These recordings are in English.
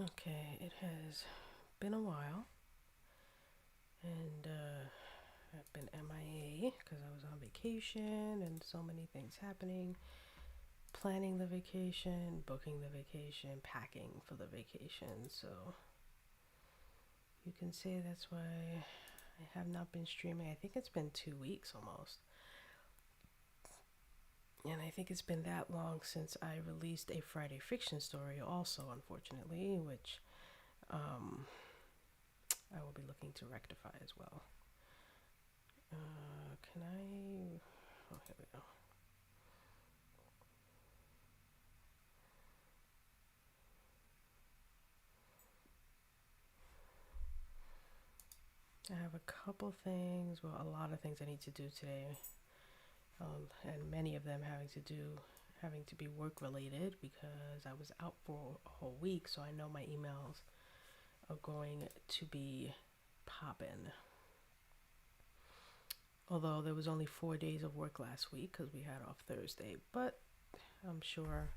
Okay, it has been a while, and I've been MIA because I was on vacation and so many things happening. Planning the vacation, booking the vacation, packing for the vacation. So you can say that's why I have not been streaming. I think it's been 2 weeks almost. And I think it's been that long since I released a Friday fiction story, also, unfortunately, which um, I will be looking to rectify as well. Can I? Oh, here we go. I have a couple things, well, a lot of things I need to do today, and many of them having to be work related because I was out for a whole week, so I know my emails are going to be popping. Although there was only 4 days of work last week because we had off Thursday, but I'm sure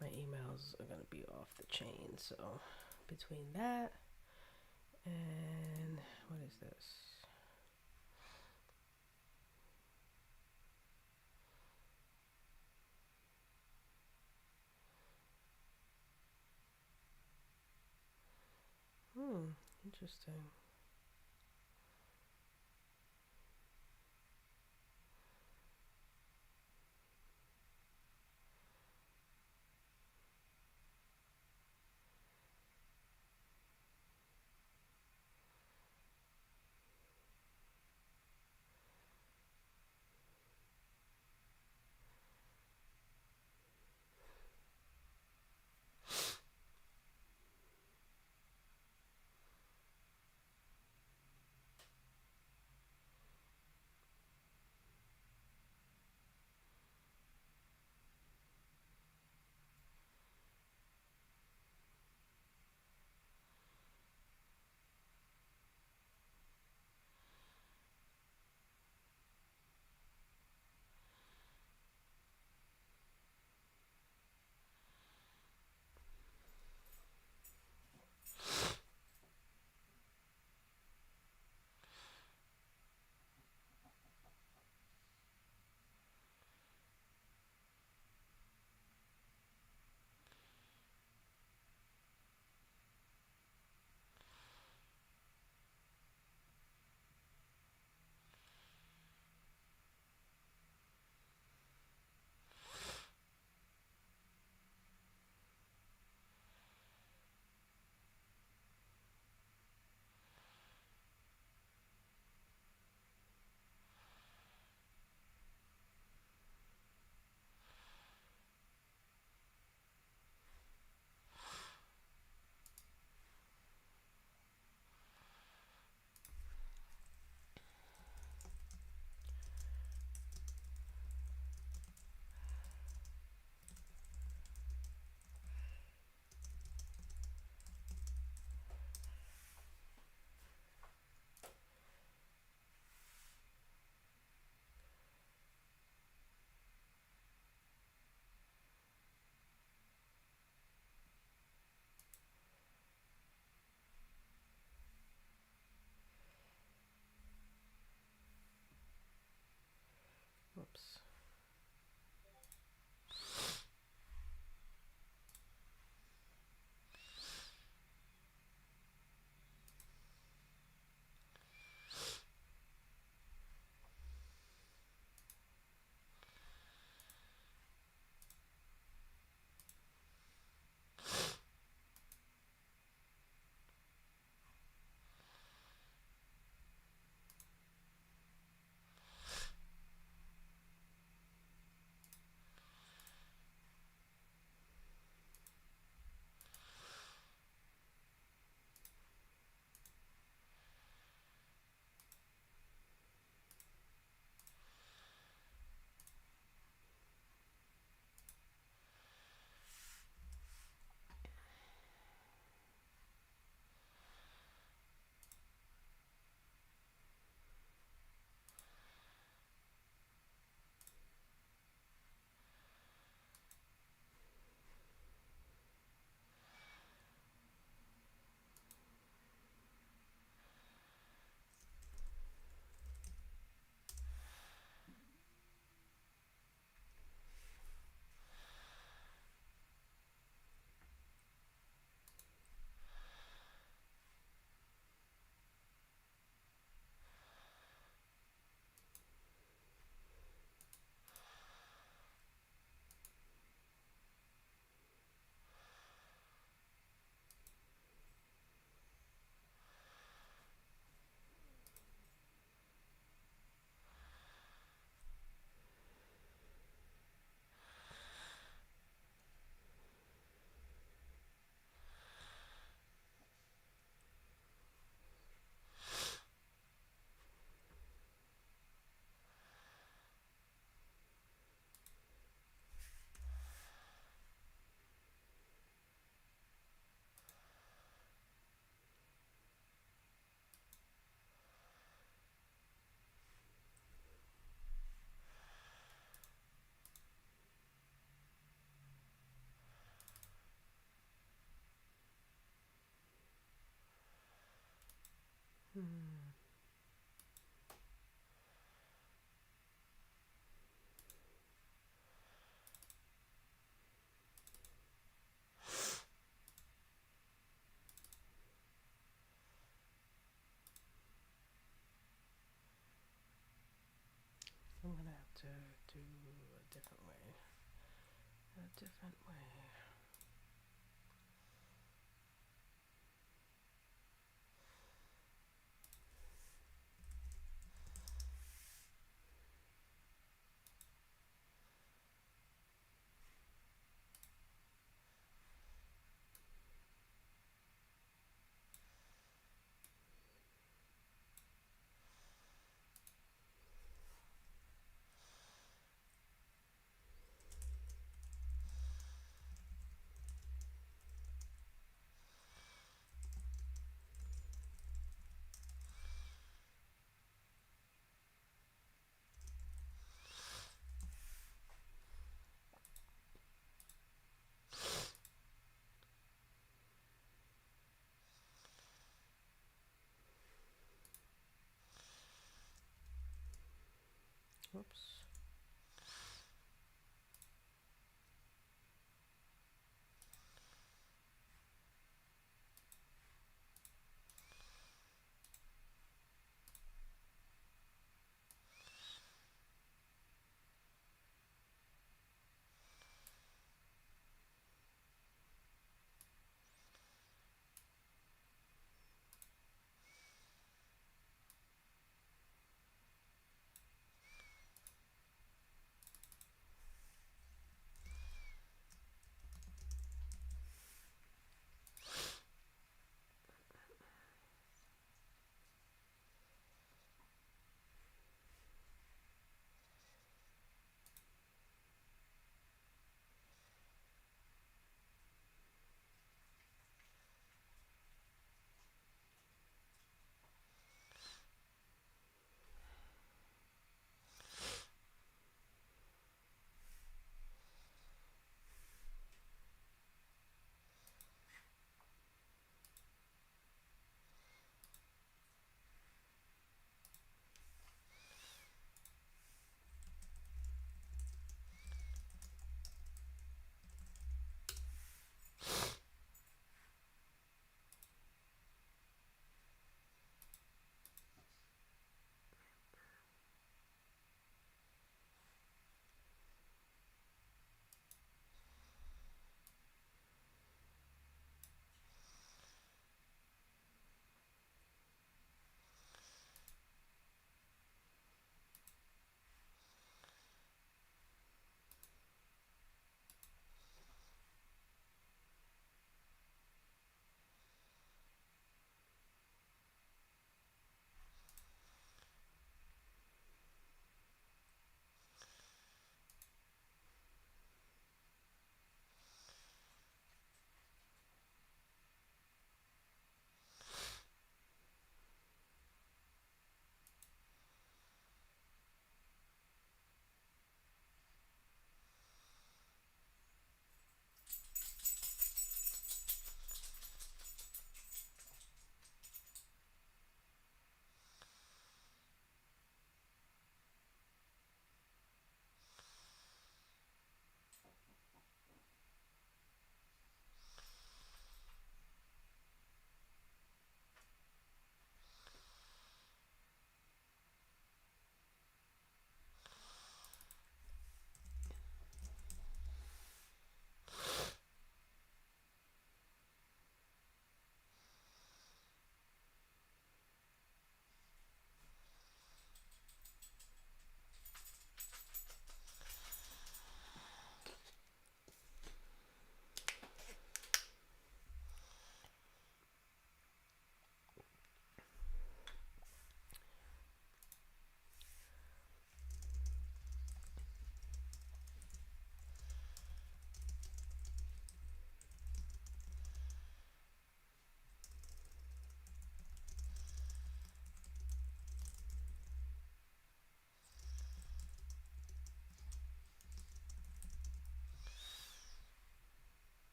my emails are going to be off the chain. So between that and what is this? Interesting. Hmm. I'm gonna have to do a different way. A different way. Whoops.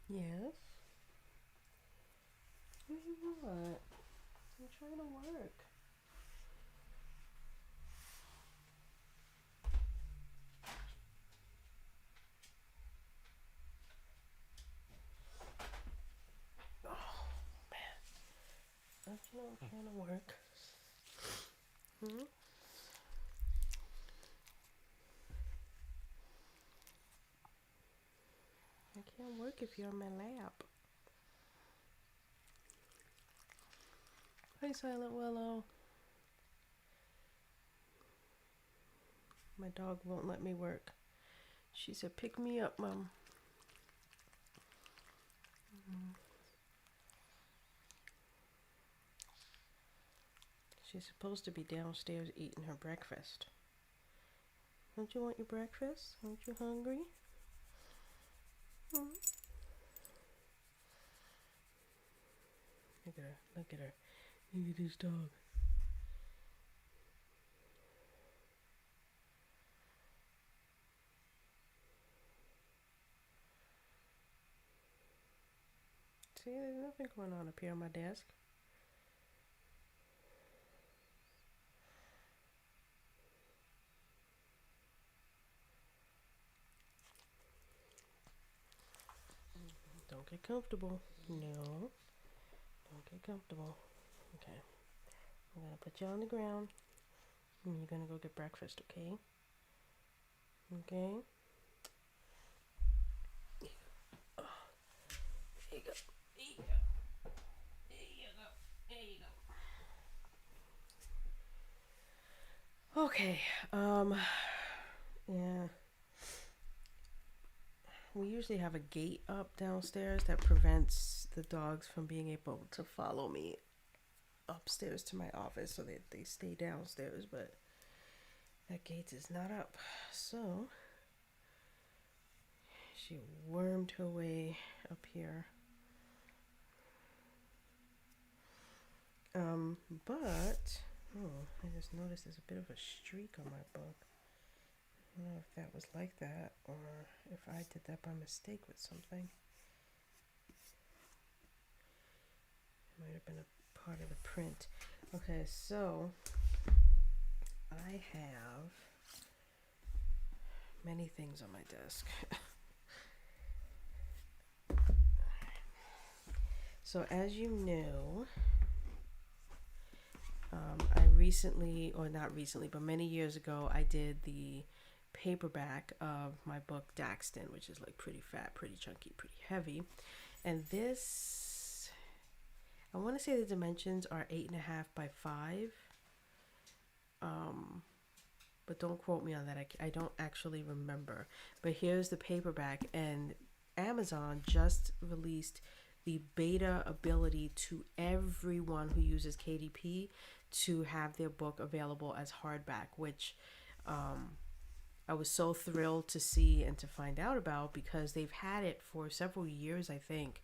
Yes. What do you want? I'm trying to work. Oh man, don't you know I'm trying to work? Hmm? I can't work if you're on my lap. Hi, Silent Willow. My dog won't let me work. She said, "Pick me up, Mom." She's supposed to be downstairs eating her breakfast. Don't you want your breakfast? Aren't you hungry? Hmm? Look at her. Look at her. Look at this dog. See, there's nothing going on up here on my desk. Don't get comfortable. No. Don't get comfortable. Okay. I'm gonna put you on the ground. And you're gonna go get breakfast, okay? Okay? There you go. There you go. There you go. There you go. Okay. Yeah. We usually have a gate up downstairs that prevents the dogs from being able to follow me upstairs to my office, so they stay downstairs, but that gate is not up. So she wormed her way up here. But I just noticed there's a bit of a streak on my book. I don't know if that was like that or if I did that by mistake with something. It might have been a part of the print. Okay, so I have many things on my desk. So as you know, I recently, or not recently, but many years ago, I did the paperback of my book Daxton, which is like pretty fat, pretty chunky, pretty heavy. And this, I want to say the dimensions are 8.5 by 5. But don't quote me on that. I don't actually remember. But here's the paperback, and Amazon just released the beta ability to everyone who uses KDP to have their book available as hardback, which I was so thrilled to see and to find out about, because they've had it for several years, I think.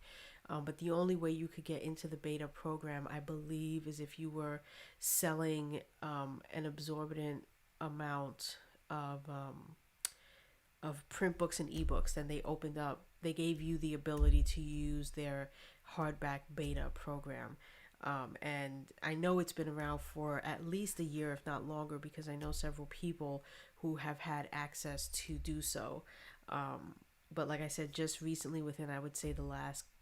But the only way you could get into the beta program, I believe, is if you were selling an exorbitant amount of print books and ebooks. Then they gave you the ability to use their hardback beta program. And I know it's been around for at least a year, if not longer, because I know several people who have had access to do so. But like I said, just recently, within, I would say,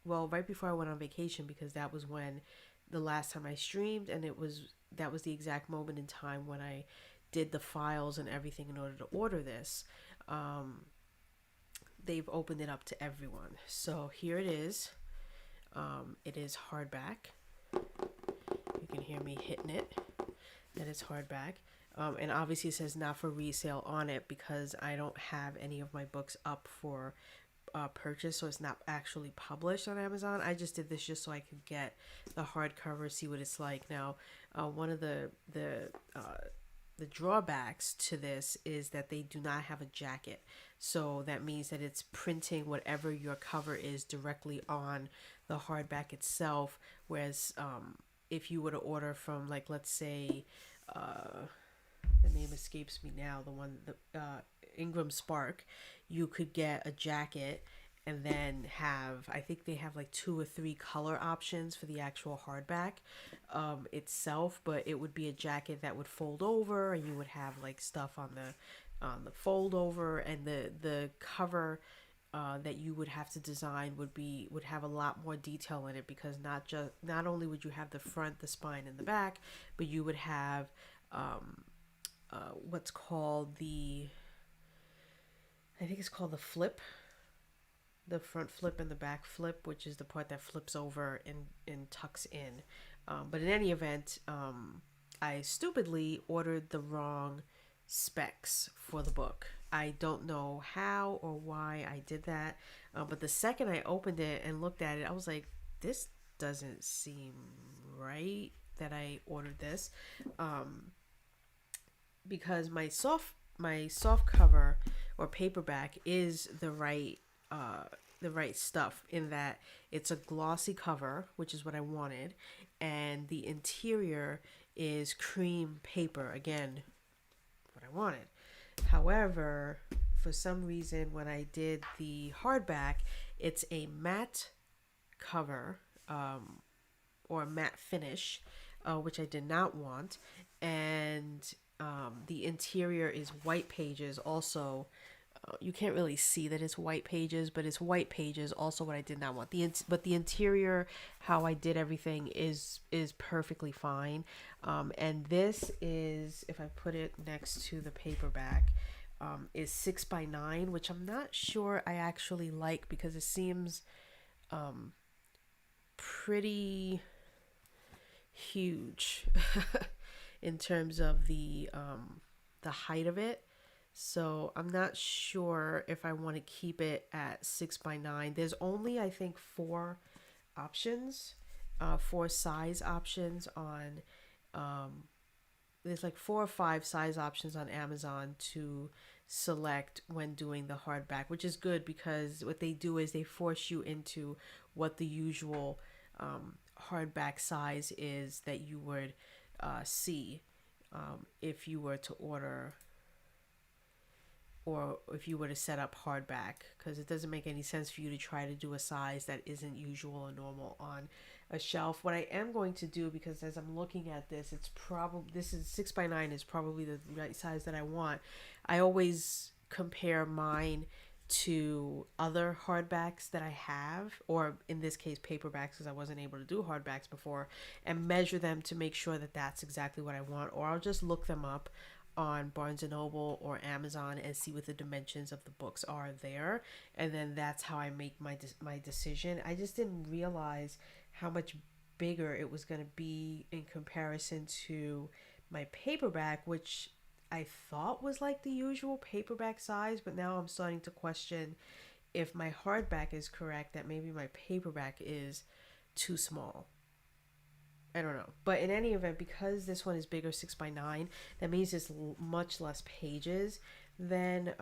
right before I went on vacation, because that was when the last time I streamed, and that was the exact moment in time when I did the files and everything in order to order this. They've opened it up to everyone. So here it is. It is hardback. You can hear me hitting it. That is hardback. And obviously it says not for resale on it, because I don't have any of my books up for purchase, so it's not actually published on Amazon. I just did this just so I could get the hardcover, see what it's like. Now, one of the drawbacks to this is that they do not have a jacket. So that means that it's printing whatever your cover is directly on the hardback itself. Whereas if you were to order from, like, let's say, the name escapes me now, the one, the Ingram Spark, you could get a jacket and then I think they have like 2 or 3 color options for the actual hardback itself, but it would be a jacket that would fold over, and you would have like stuff on the fold over, and the cover that you would have to design would have a lot more detail in it, because not only would you have the front, the spine, and the back, but you would have what's called I think it's called the front flip and the back flip, which is the part that flips over and tucks in. But in any event, I stupidly ordered the wrong specs for the book. I don't know how or why I did that, but the second I opened it and looked at it, I was like, this doesn't seem right that I ordered this. Because my soft cover or paperback is the right stuff, in that it's a glossy cover, which is what I wanted, and the interior is cream paper, again, what I wanted. However, for some reason when I did the hardback, it's a matte cover, or matte finish, which I did not want, and the interior is white pages. Also, you can't really see that it's white pages, but it's white pages. Also, what I did not want. But the interior, how I did everything is perfectly fine. And this is, if I put it next to the paperback, is 6x9, which I'm not sure I actually like, because it seems pretty huge in terms of the height of it. So I'm not sure if I want to keep it at 6x9. There's only, I think, 4 options, 4 size options on. There's like 4 or 5 size options on Amazon to select when doing the hardback, which is good, because what they do is they force you into what the usual hardback size is that you would see if you were to order, or if you were to set up hardback, because it doesn't make any sense for you to try to do a size that isn't usual or normal on a shelf. What I am going to do, because as I'm looking at this, this is 6x9 is probably the right size that I want. I always compare mine to other hardbacks that I have, or in this case paperbacks, because I wasn't able to do hardbacks before, and measure them to make sure that that's exactly what I want. Or I'll just look them up on Barnes and Noble or Amazon and see what the dimensions of the books are there, and then that's how I make my decision. I just didn't realize how much bigger it was going to be in comparison to my paperback, which I thought was like the usual paperback size, but now I'm starting to question if my hardback is correct, that maybe my paperback is too small. I don't know. But in any event, because this one is bigger, 6x9, that means it's much less pages than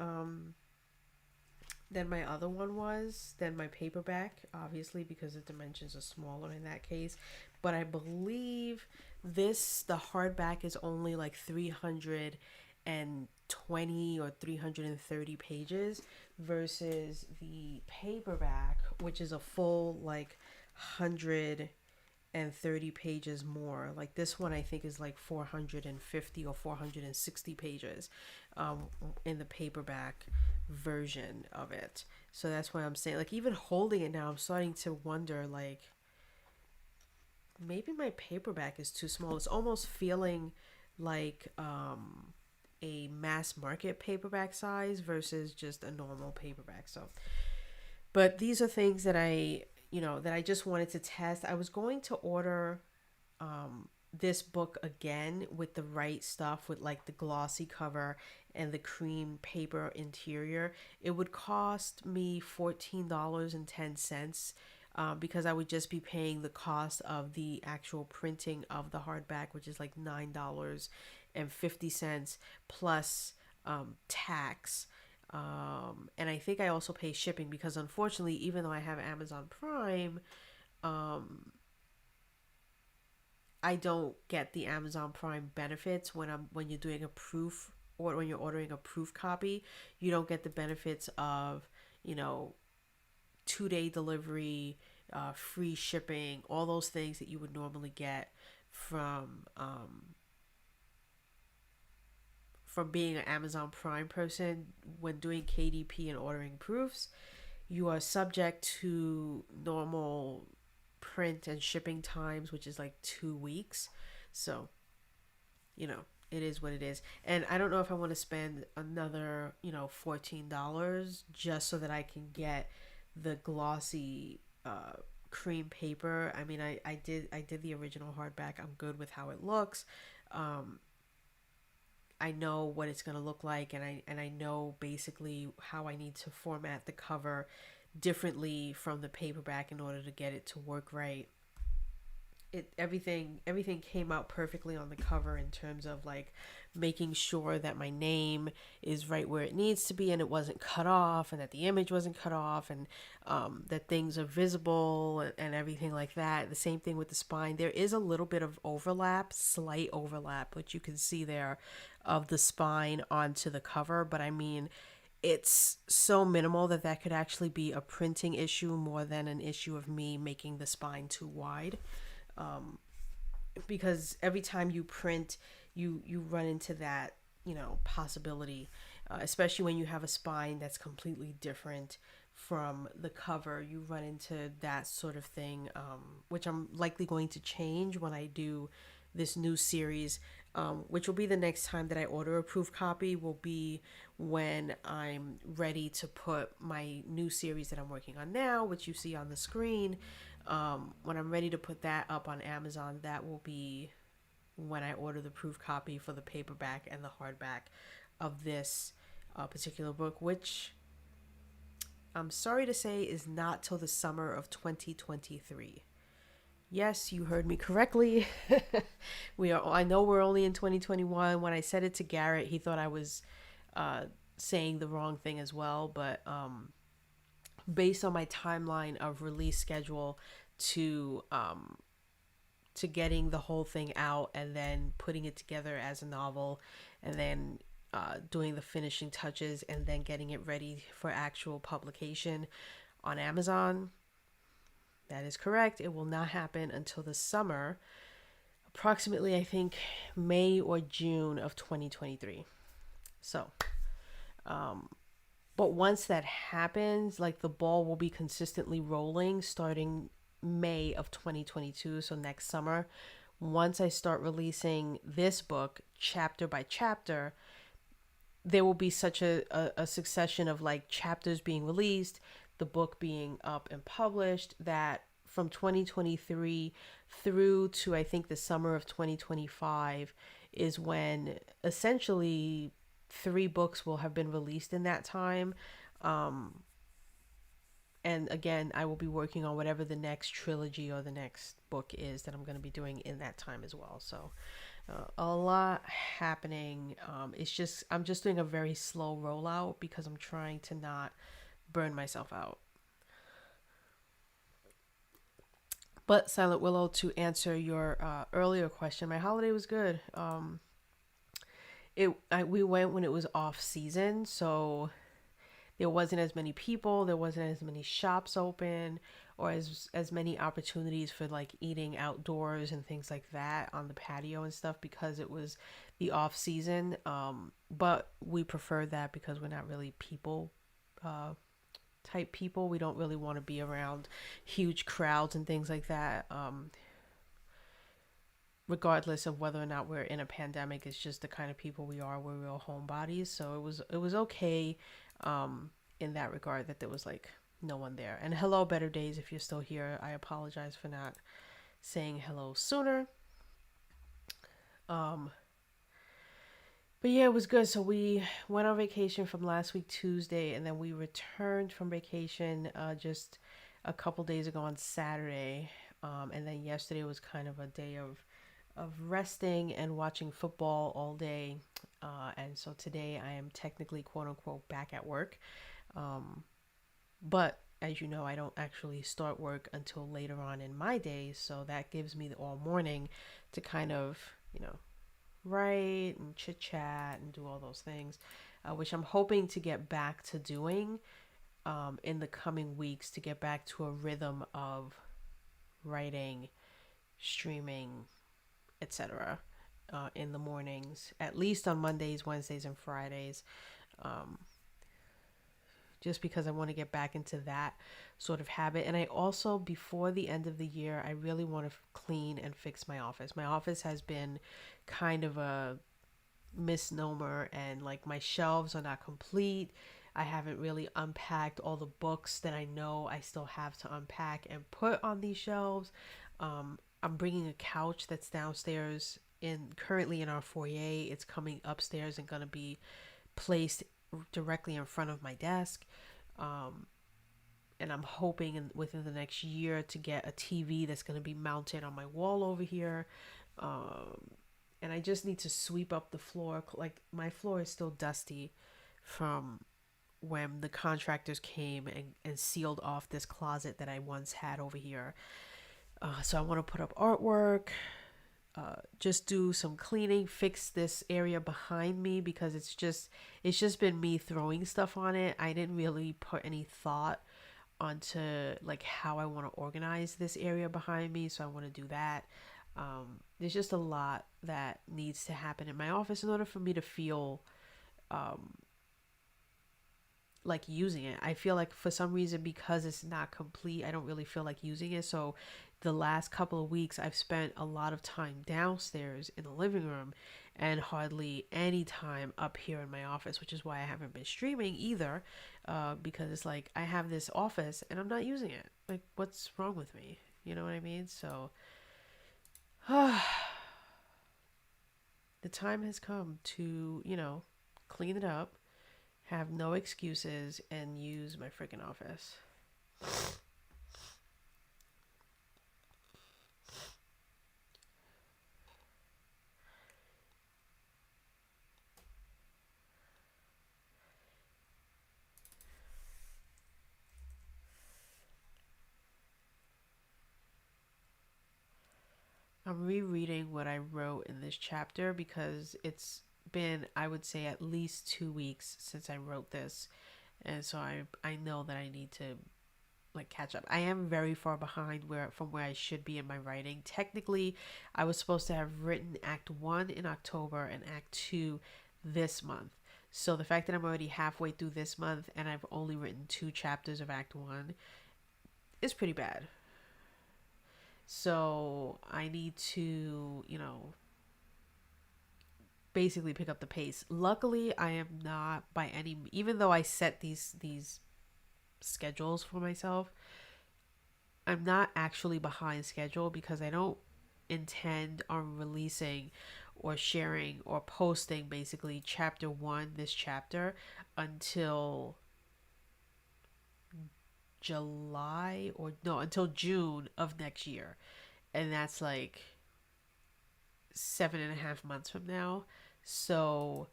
my other one was, than my paperback, obviously, because the dimensions are smaller in that case. But I believe the hardback is only like 320 or 330 pages, versus the paperback, which is a full like 130 pages more. Like this one, I think, is like 450 or 460 pages in the paperback version of it. So that's why I'm saying, like, even holding it now, I'm starting to wonder, like, maybe my paperback is too small. It's almost feeling like a mass market paperback size versus just a normal paperback. So, but these are things that I just wanted to test. I was going to order this book again with the right stuff, with like the glossy cover and the cream paper interior. It would cost me $14.10, because I would just be paying the cost of the actual printing of the hardback, which is like $9.50 plus tax. And I think I also pay shipping, because unfortunately, even though I have Amazon Prime, I don't get the Amazon Prime benefits when you're doing a proof, or when you're ordering a proof copy. You don't get the benefits of, you know, 2-day delivery, free shipping, all those things that you would normally get from being an Amazon Prime person when doing KDP and ordering proofs. You are subject to normal print and shipping times, which is like 2 weeks. So, you know, it is what it is. And I don't know if I want to spend another, $14 just so that I can get the glossy cream paper. I mean, I did the original hardback. I'm good with how it looks. Um, I know what it's going to look like, and I know basically how I need to format the cover differently from the paperback in order to get it to work right. Everything came out perfectly on the cover in terms of like making sure that my name is right where it needs to be and it wasn't cut off, and that the image wasn't cut off, and that things are visible, and everything like that. The same thing with the spine. There is a little bit of overlap, slight overlap, which you can see there, of the spine onto the cover, but I mean, it's so minimal that that could actually be a printing issue more than an issue of me making the spine too wide. Because every time you print, you run into that, possibility, especially when you have a spine that's completely different from the cover. You run into that sort of thing, which I'm likely going to change when I do this new series, which will be the next time that I order a proof copy, will be when I'm ready to put my new series that I'm working on now, which you see on the screen. When I'm ready to put that up on Amazon, that will be when I order the proof copy for the paperback and the hardback of this particular book, which I'm sorry to say is not till the summer of 2023. Yes, you heard me correctly. I know we're only in 2021. When I said it to Garrett, he thought I was saying the wrong thing as well, but based on my timeline of release schedule to getting the whole thing out and then putting it together as a novel, and then doing the finishing touches, and then getting it ready for actual publication on Amazon. That is correct. It will not happen until the summer, approximately, I think, May or June of 2023. So, but once that happens, like, the ball will be consistently rolling starting May of 2022, so next summer. Once I start releasing this book chapter by chapter, there will be such a succession of like chapters being released, the book being up and published, that from 2023 through to I think the summer of 2025 is when essentially 3 books will have been released in that time. And again, I will be working on whatever the next trilogy or the next book is that I'm going to be doing in that time as well. So a lot happening. I'm just doing a very slow rollout because I'm trying to not burn myself out. But Silent Willow, to answer your earlier question, my holiday was good. We went when it was off season, so there wasn't as many people, there wasn't as many shops open, or as many opportunities for like eating outdoors and things like that on the patio and stuff, because it was the off season. But we prefer that because we're not really people type people. We don't really want to be around huge crowds and things like that. Regardless of whether or not we're in a pandemic, it's just the kind of people we are. We're real homebodies, so it was okay in that regard, that there was like no one there. And hello, Better Days, if you're still here. I apologize for not saying hello sooner. But yeah, it was good. So we went on vacation from last week Tuesday, and then we returned from vacation just a couple days ago on Saturday. And then yesterday was kind of a day of resting and watching football all day. And so today I am technically, quote unquote, back at work. But as you know, I don't actually start work until later on in my day. So that gives me all morning to kind of, write and chit chat and do all those things, which I'm hoping to get back to doing in the coming weeks to get back to a rhythm of writing, streaming, etc. In the mornings, at least on Mondays, Wednesdays, and Fridays. Um, just because I want to get back into that sort of habit. And I also, before the end of the year, I really want to clean and fix my office. My office has been kind of a misnomer, and like my shelves are not complete. I haven't really unpacked all the books that I know I still have to unpack and put on these shelves. I'm bringing a couch that's downstairs currently in our foyer. It's coming upstairs and going to be placed directly in front of my desk. Um, and I'm hoping within the next year to get a TV that's going to be mounted on my wall over here. Um, and I just need to sweep up the floor. Like, my floor is still dusty from when the contractors came and sealed off this closet that I once had over here. So I want to put up artwork, just do some cleaning, fix this area behind me because it's just been me throwing stuff on it. I didn't really put any thought onto like how I want to organize this area behind me, so I want to do that. There's just a lot that needs to happen in my office in order for me to feel um, like using it. I feel like for some reason, because it's not complete, I don't really feel like using it. So the last couple of weeks I've spent a lot of time downstairs in the living room and hardly any time up here in my office, which is why I haven't been streaming either, because it's like I have this office and I'm not using it. Like, what's wrong with me? You know what I mean? So the time has come to, clean it up, have no excuses, and use my freaking office. I'm rereading what I wrote in this chapter because it's been, I would say, at least 2 weeks since I wrote this. And so I know that I need to like catch up. I am very far behind where I should be in my writing. Technically, I was supposed to have written Act 1 in October and Act 2 this month. So the fact that I'm already halfway through this month and I've only written 2 chapters of Act 1 is pretty bad. So I need to, basically pick up the pace. Luckily, I am not by any, even though I set these schedules for myself, I'm not actually behind schedule because I don't intend on releasing or sharing or posting basically chapter 1, this chapter, until July, or no, until June of next year. And that's like 7.5 months from now. So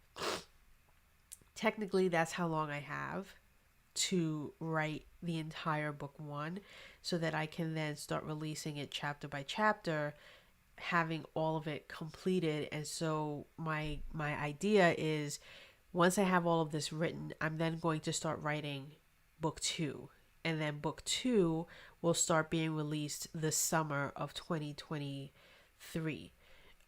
technically, that's how long I have to write the entire book 1 so that I can then start releasing it chapter by chapter, having all of it completed. And so my idea is, once I have all of this written, I'm then going to start writing book 2, and then book 2 will start being released the summer of 2023.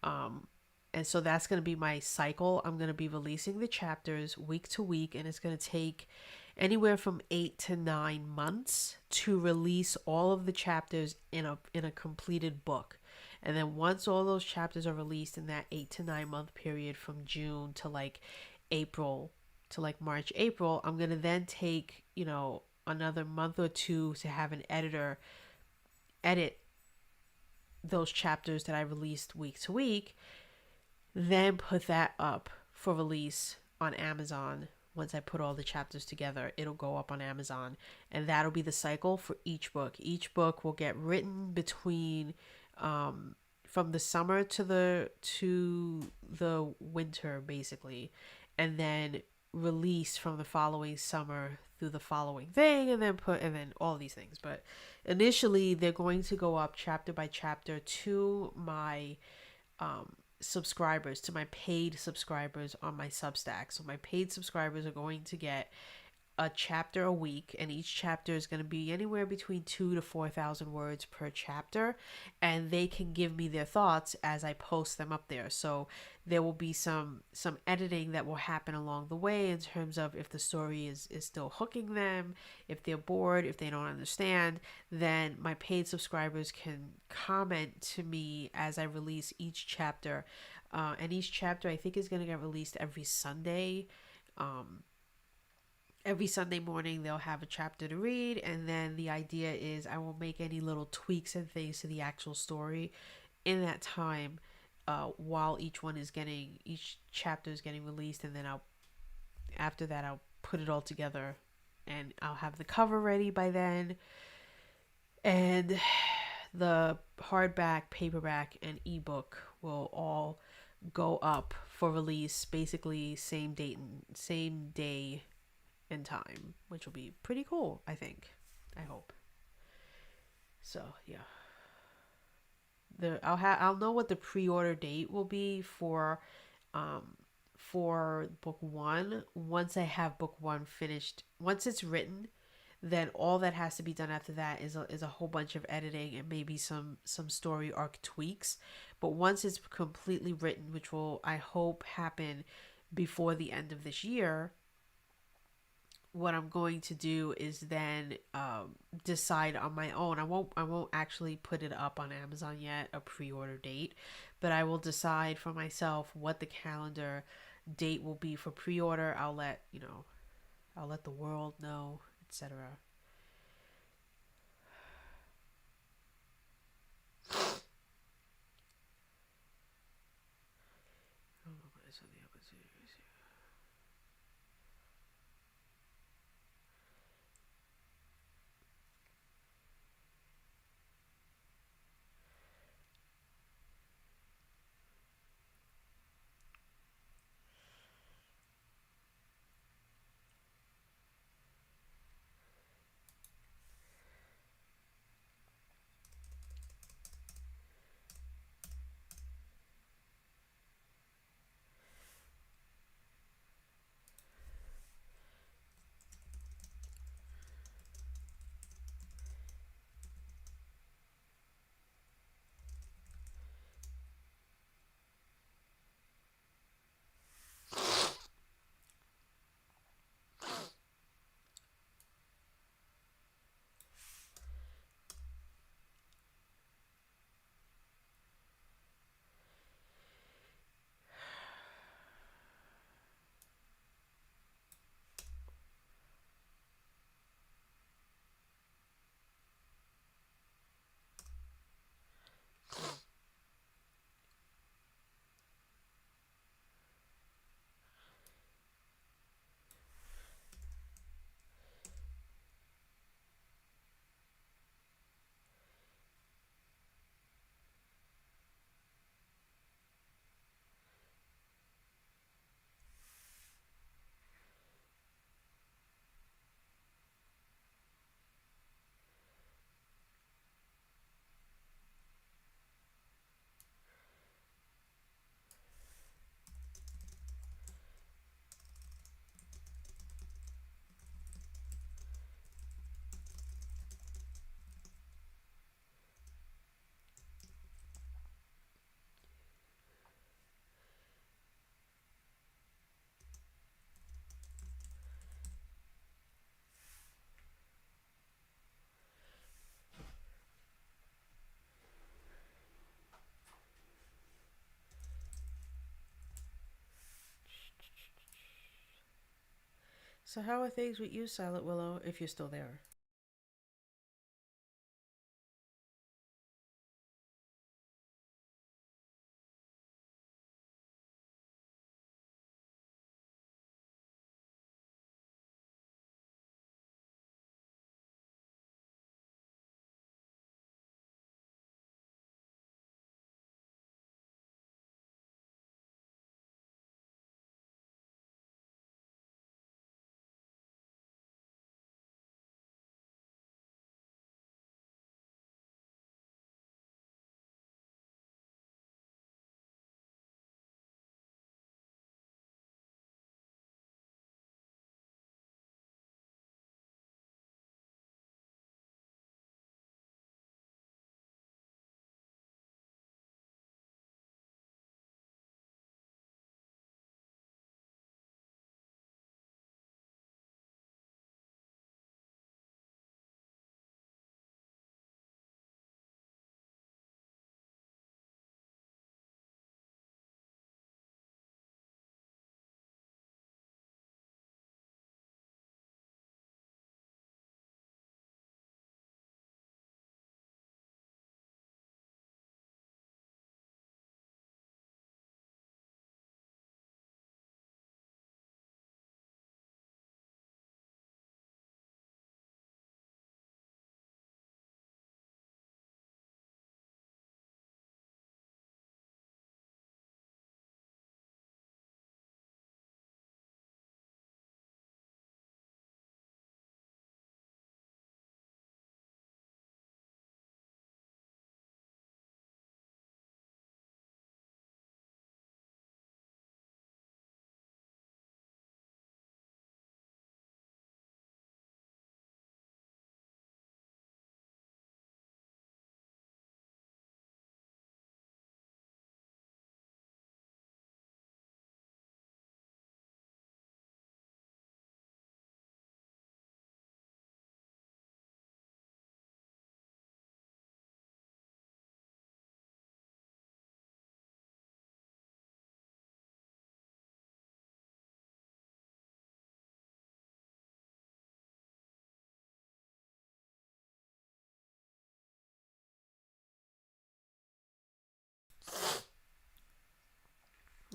um and so that's going to be my cycle. I'm going to be releasing the chapters week to week, and it's going to take anywhere from 8 to 9 months to release all of the chapters in a completed book. And then once all those chapters are released in that 8 to 9 month period from June to like April, to like March, April, I'm going to then take, another month or two to have an editor edit those chapters that I released week to week, then put that up for release on Amazon. Once I put all the chapters together, it'll go up on Amazon, and that'll be the cycle for each book. Each book will get written between from the summer to the winter, basically, and then release from the following summer through the following thing, and then all these things. But initially, they're going to go up chapter by chapter to my subscribers, to my paid subscribers on my Substack. So my paid subscribers are going to get a chapter a week, and each chapter is going to be anywhere between 2 to 4,000 words per chapter, and they can give me their thoughts as I post them up there. So there will be some editing that will happen along the way in terms of if the story is still hooking them, if they're bored, if they don't understand, then my paid subscribers can comment to me as I release each chapter. And each chapter I think is going to get released every Sunday. Every Sunday morning they'll have a chapter to read, and then the idea is I will make any little tweaks and things to the actual story in that time, while each chapter is getting released, and then after that I'll put it all together, and I'll have the cover ready by then, and the hardback, paperback, and ebook will all go up for release basically same day and time, which will be pretty cool, I think. I hope. So yeah, I'll know what the pre-order date will be for book one once I have book one finished. Once it's written, then all that has to be done after that is a whole bunch of editing and maybe some story arc tweaks. But once it's completely written, which will I hope happen before the end of this year, what I'm going to do is then decide on my own. I won't actually put it up on Amazon yet, a pre-order date, but I will decide for myself what the calendar date will be for pre-order. I'll let the world know, etc. So how are things with you, Silent Willow, if you're still there?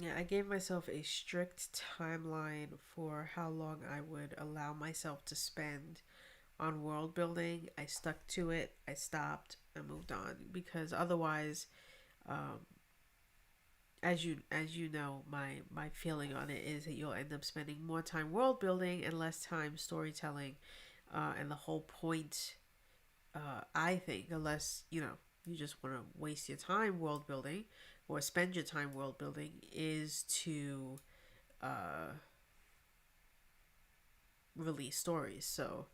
Yeah, I gave myself a strict timeline for how long I would allow myself to spend on world building. I stuck to it. I stopped. I moved on because otherwise, um, as you know, my feeling on it is that you'll end up spending more time world building and less time storytelling, and the whole point, I think, unless you just want to waste your time world building or spend your time world building, is to uh, release stories. So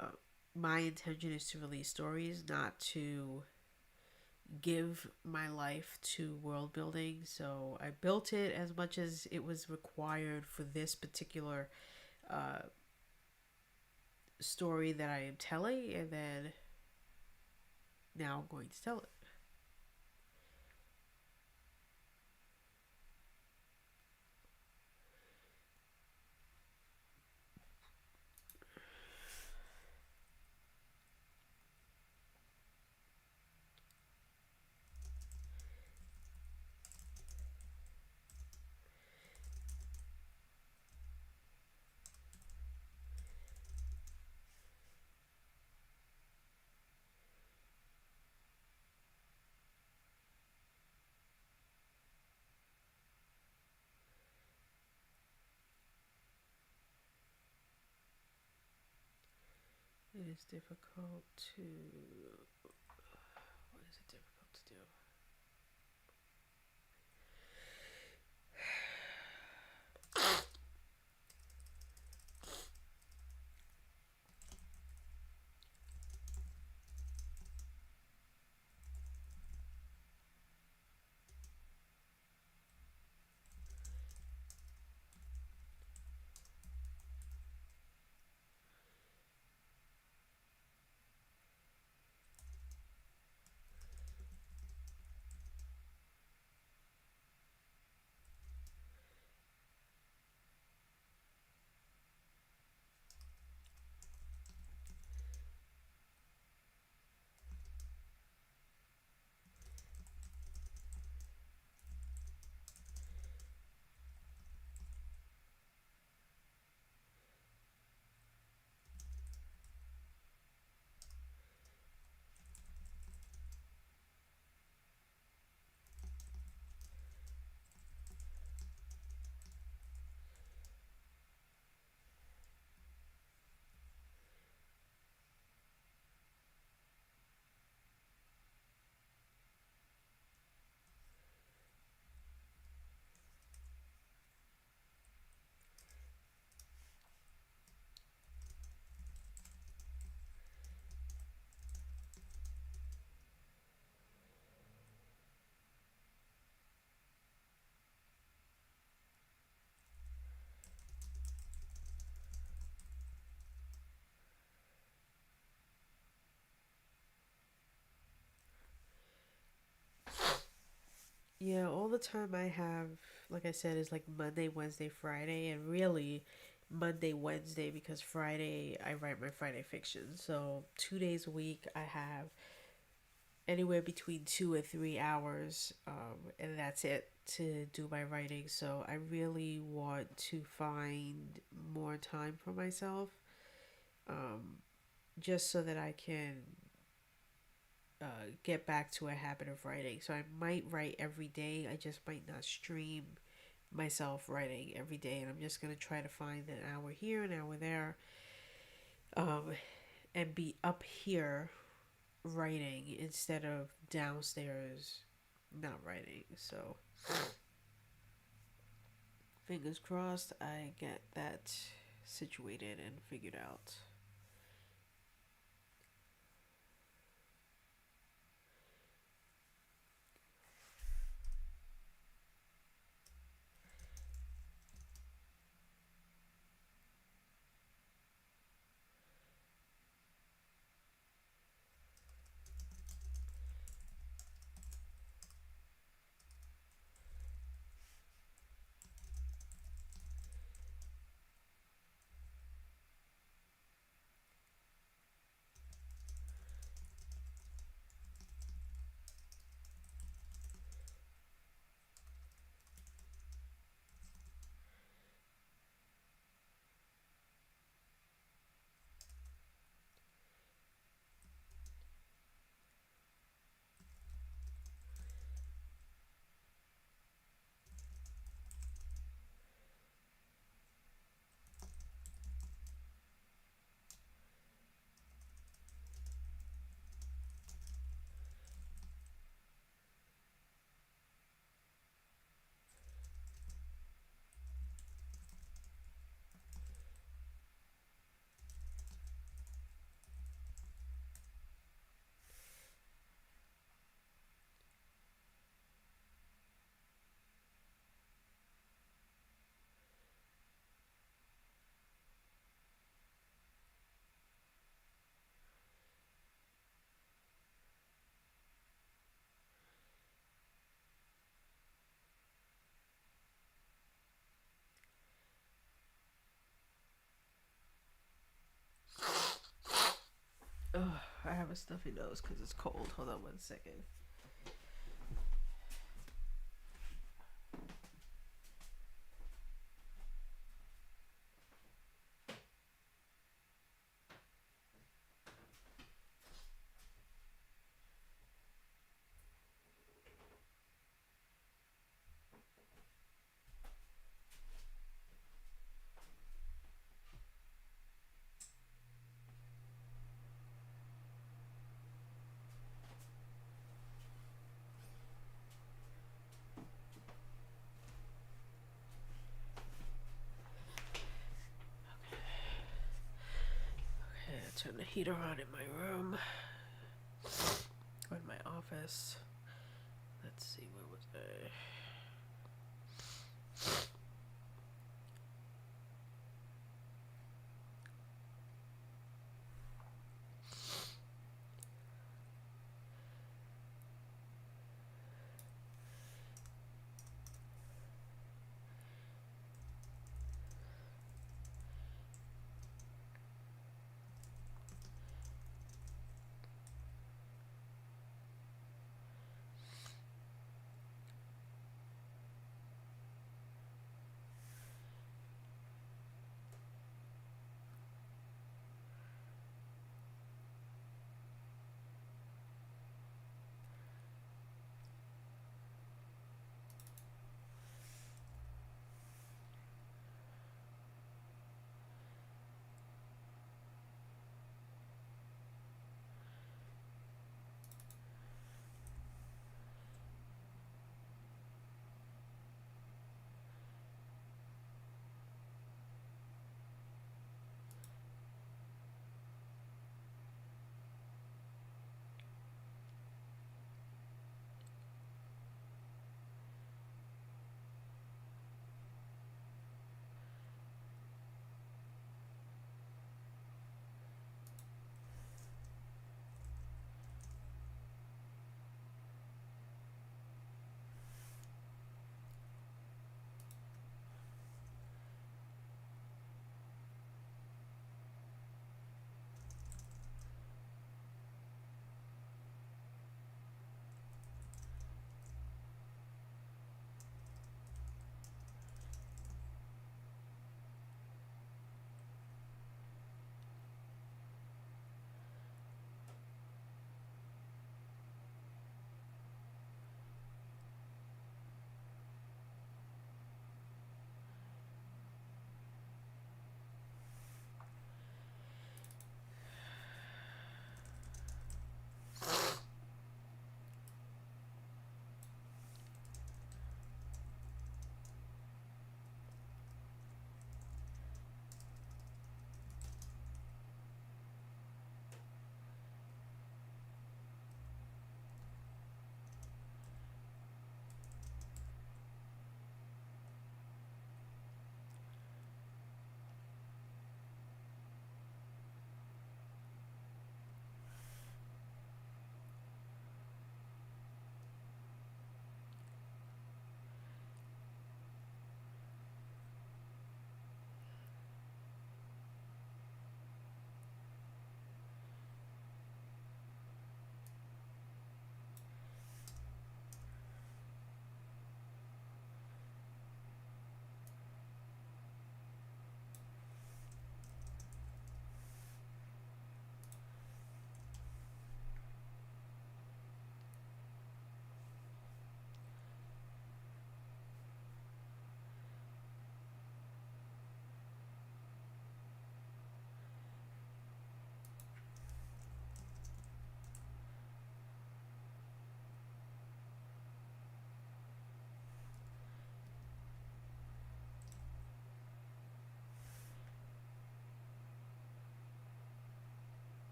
uh, my intention is to release stories, not to give my life to world building. So I built it as much as it was required for this particular uh, story that I am telling, and then now I'm going to tell it. It is difficult to. What is it difficult to do? Yeah, all the time I have, like I said, is like Monday, Wednesday, Friday, and really Monday, Wednesday, because Friday I write my Friday fiction. So 2 days a week I have anywhere between 2 and 3 hours, and that's it to do my writing. So I really want to find more time for myself, um, just so that I can get back to a habit of writing. So I might write every day. I just might not stream myself writing every day, and I'm just gonna try to find an hour here, an hour there, um, and be up here writing instead of downstairs not writing. So fingers crossed, I get that situated and figured out. Ugh, I have a stuffy nose because it's cold. Hold on 1 second. Okay, I turn the heater on in my room. Or in my office. Let's see, where was I?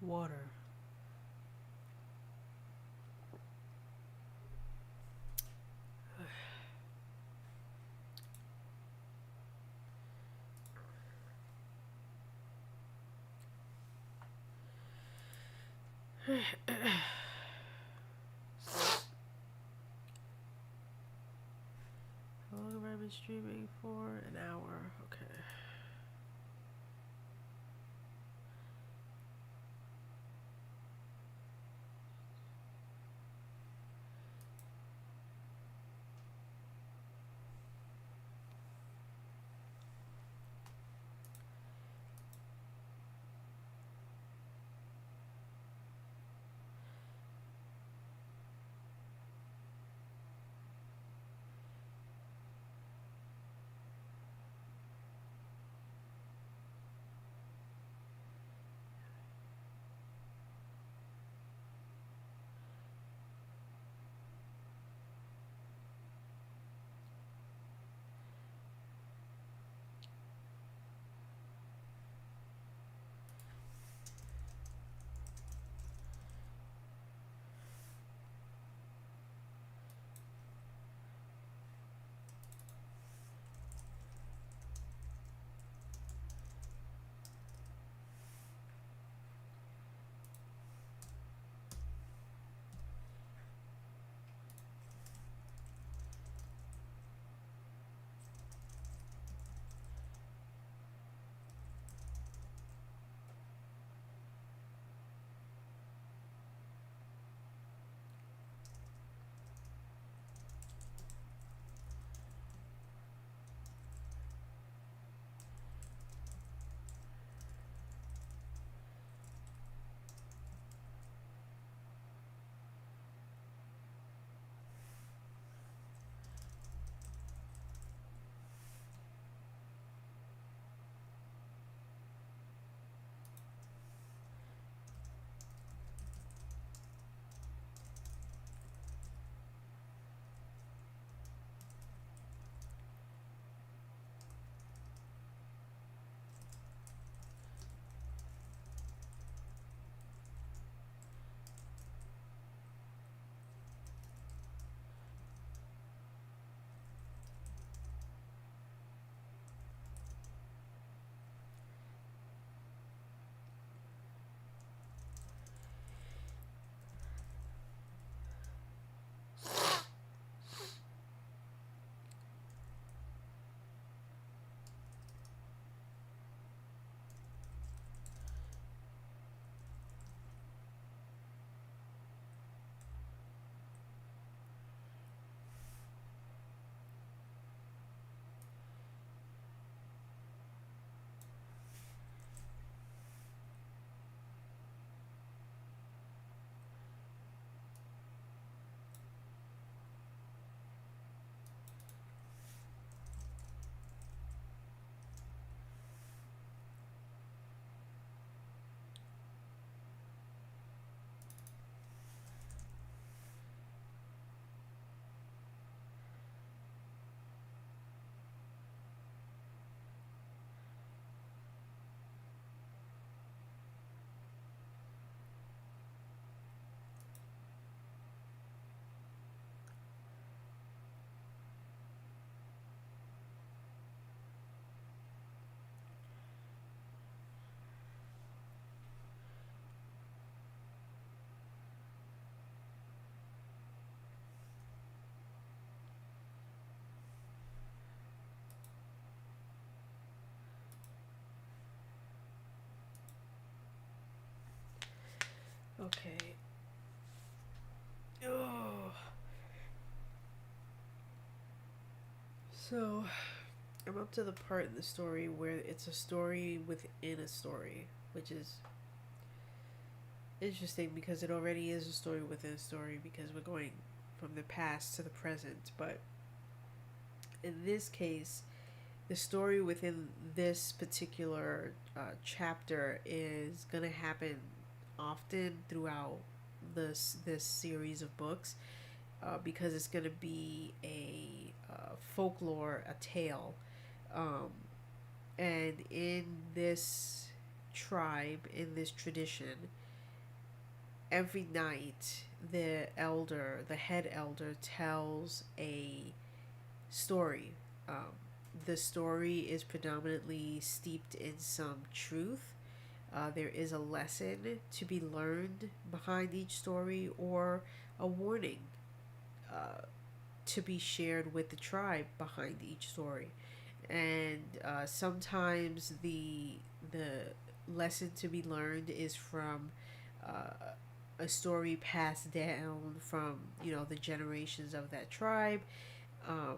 water. How long have I been streaming for? An hour. Okay. Okay. Oh. So, I'm up to the part in the story where it's a story within a story, which is interesting because it already is a story within a story because we're going from the past to the present. But in this case, the story within this particular chapter is going to happen often throughout this series of books because it's going to be a folklore, a tale. Um, and in this tribe, in this tradition, every night the head elder, tells a story. The story is predominantly steeped in some truth. There is a lesson to be learned behind each story, or a warning uh, to be shared with the tribe behind each story. And sometimes the lesson to be learned is from uh, a story passed down from the generations of that tribe, um,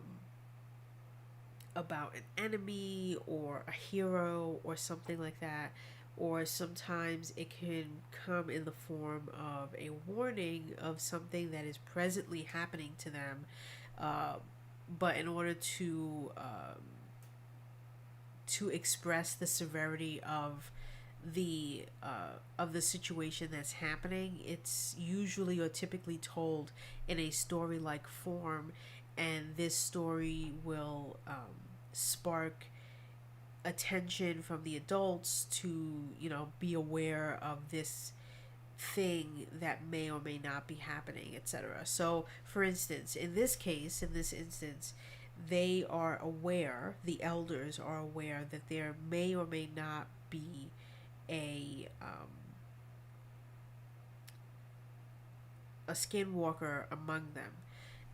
about an enemy or a hero or something like that. Or sometimes it can come in the form of a warning of something that is presently happening to them, uh, but in order to express the severity of the situation that's happening, it's usually or typically told in a story like form, and this story will spark attention from the adults to be aware of this thing that may or may not be happening, etc. So, for instance, in this instance, they are aware, the elders are aware that there may or may not be a skinwalker among them,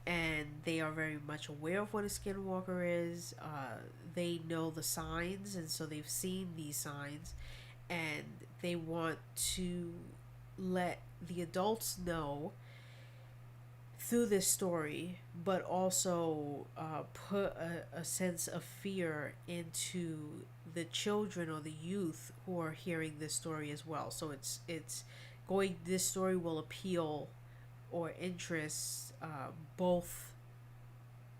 and they are very much aware of what a skinwalker is. They know the signs, and so they've seen these signs, and they want to let the adults know through this story, but also put a sense of fear into the children or the youth who are hearing this story as well. So it's going. This story will appeal or interest both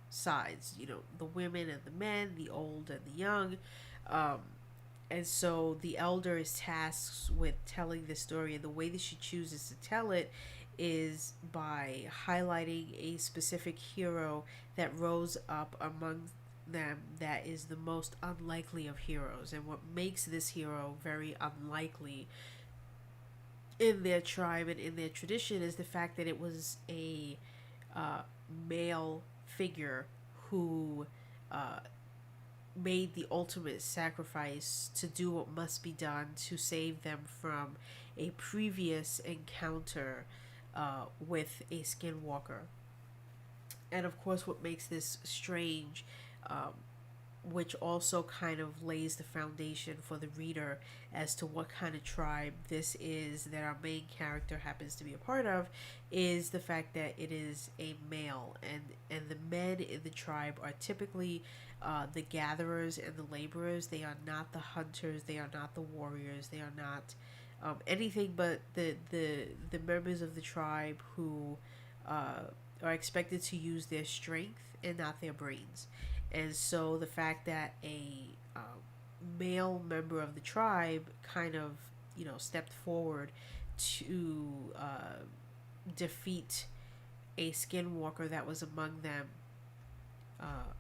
sides. The women and the men, the old and the young. Um, and so the elder is tasked with telling the story, and the way that she chooses to tell it is by highlighting a specific hero that rose up among them that is the most unlikely of heroes. And what makes this hero very unlikely in their tribe and in their tradition is the fact that it was a uh, male figure who uh, made the ultimate sacrifice to do what must be done to save them from a previous encounter with a skinwalker. And of course, what makes this strange, um, which also kind of lays the foundation for the reader as to what kind of tribe this is that our main character happens to be a part of, is the fact that it is a male, and the men in the tribe are typically the gatherers and the laborers. They are not the hunters. They are not the warriors. They are not anything but the members of the tribe who are expected to use their strength and not their brains. And so the fact that a male member of the tribe kind of stepped forward to defeat a skinwalker that was among them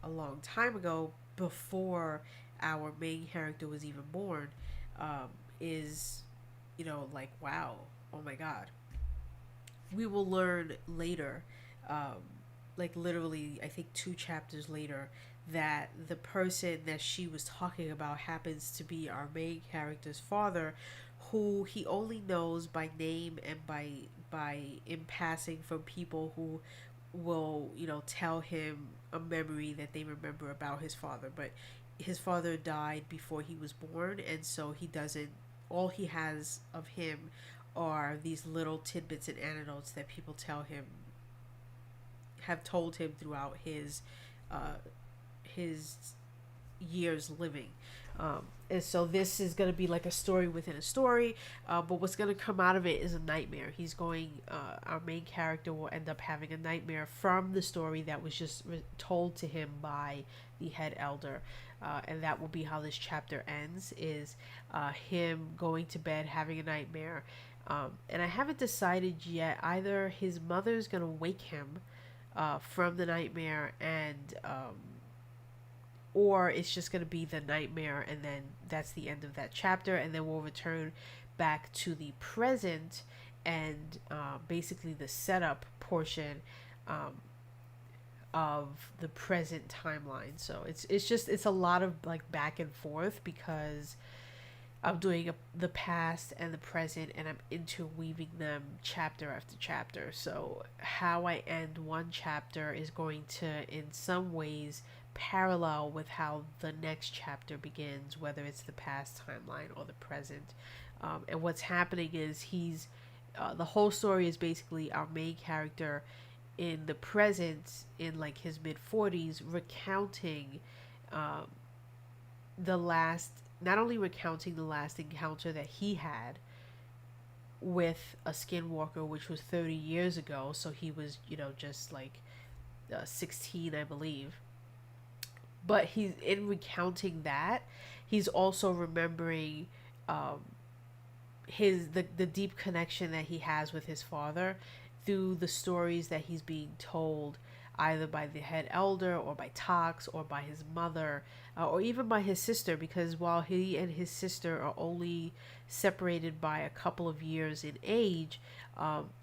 a long time ago, before our main character was even born, um, is like, wow, oh my god. We will learn later, um, like literally, I think 2 chapters later, that the person that she was talking about happens to be our main character's father, who he only knows by name and by in passing from people who will tell him a memory that they remember about his father. But his father died before he was born, and so he doesn't, all he has of him are these little tidbits and anecdotes that people tell him, have told him throughout uh, his years living. And so this is going to be like a story within a story, but what's going to come out of it is a nightmare. Our main character will end up having a nightmare from the story that was just told to him by the head elder. And that will be how this chapter ends, is him going to bed having a nightmare. And I haven't decided yet, either his mother's going to wake him from the nightmare, and or it's just going to be the nightmare, and then that's the end of that chapter, and then we'll return back to the present, and basically the setup portion um, of the present timeline. So it's a lot of like back and forth because I'm doing the past and the present, and I'm interweaving them chapter after chapter. So how I end one chapter is going to, in some ways, parallel with how the next chapter begins, whether it's the past timeline or the present. And what's happening is the whole story is basically our main character in the present, in like his mid 40s, recounting um, the last, not only recounting the last encounter that he had with a skinwalker, which was 30 years ago. So he was, just like 16, I believe. But he's in recounting that, he's also remembering um, the deep connection that he has with his father through the stories that he's being told, either by the head elder or by Tox or by his mother, or even by his sister, because while he and his sister are only separated by a couple of years in age,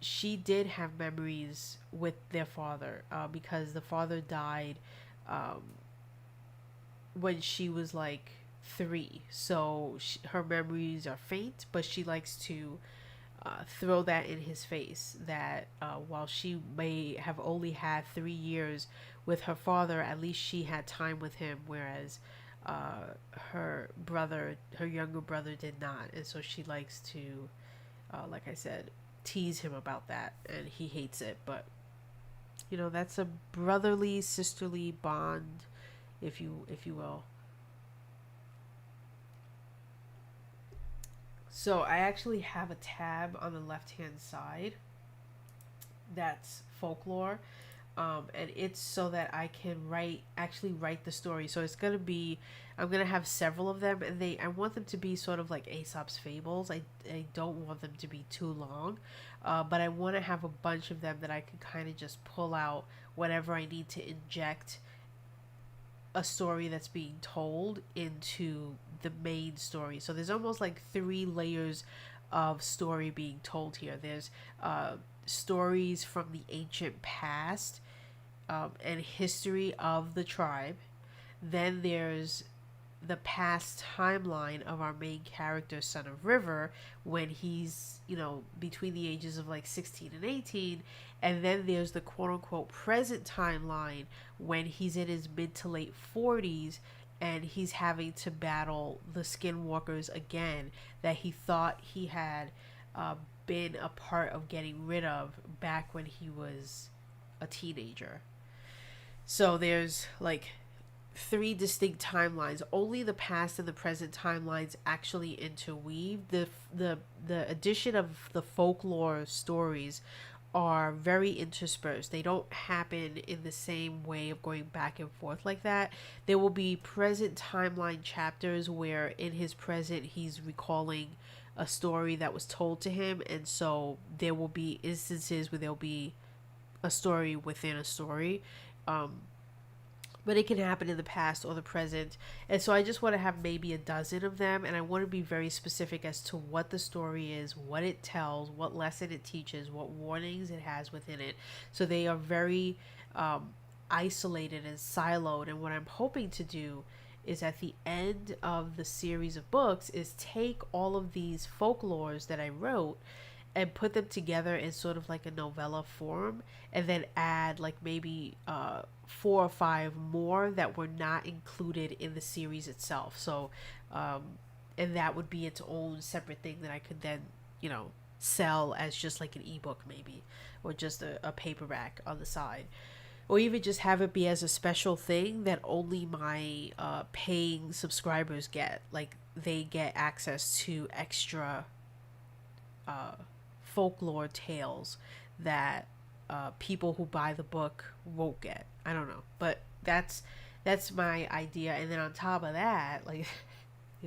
she did have memories with their father, because the father died um, when she was like 3. So her memories are faint, but she likes to throw that in his face, that while she may have only had 3 years with her father, at least she had time with him, whereas her younger brother did not. And so she likes to, like I said, tease him about that, and he hates it. But that's a brotherly, sisterly bond, if you will. So I actually have a tab on the left hand side that's folklore, and it's so that I can actually write the story. So it's gonna be, I'm gonna have several of them, and I want them to be sort of like Aesop's fables. I don't want them to be too long, but I want to have a bunch of them that I can kind of just pull out whenever I need to inject a story that's being told into the main story. So there's almost like 3 layers of story being told here. There's stories from the ancient past, and history of the tribe. Then there's the past timeline of our main character, Son of River, when he's, between the ages of like 16 and 18. And then there's the quote unquote present timeline when he's in his mid to late 40s, and he's having to battle the skinwalkers again that he thought he had been a part of getting rid of back when he was a teenager. So there's like 3 distinct timelines. Only the past and the present timelines actually interweave. The addition of the folklore stories are very interspersed. They don't happen in the same way of going back and forth like that. There will be present timeline chapters where in his present he's recalling a story that was told to him, and so there will be instances where there'll be a story within a story. Um, but it can happen in the past or the present. And so I just want to have maybe a dozen of them, and I want to be very specific as to what the story is, what it tells, what lesson it teaches, what warnings it has within it. So they are very isolated and siloed. And what I'm hoping to do is at the end of the series of books is take all of these folklores that I wrote and put them together in sort of like a novella form, and then add like maybe 4 or 5 more that were not included in the series itself. So and that would be its own separate thing that I could then sell as just like an ebook maybe, or just a paperback on the side, or even just have it be as a special thing that only my paying subscribers get. Like they get access to extra folklore tales that people who buy the book won't get. I don't know, but that's my idea. And then on top of that, like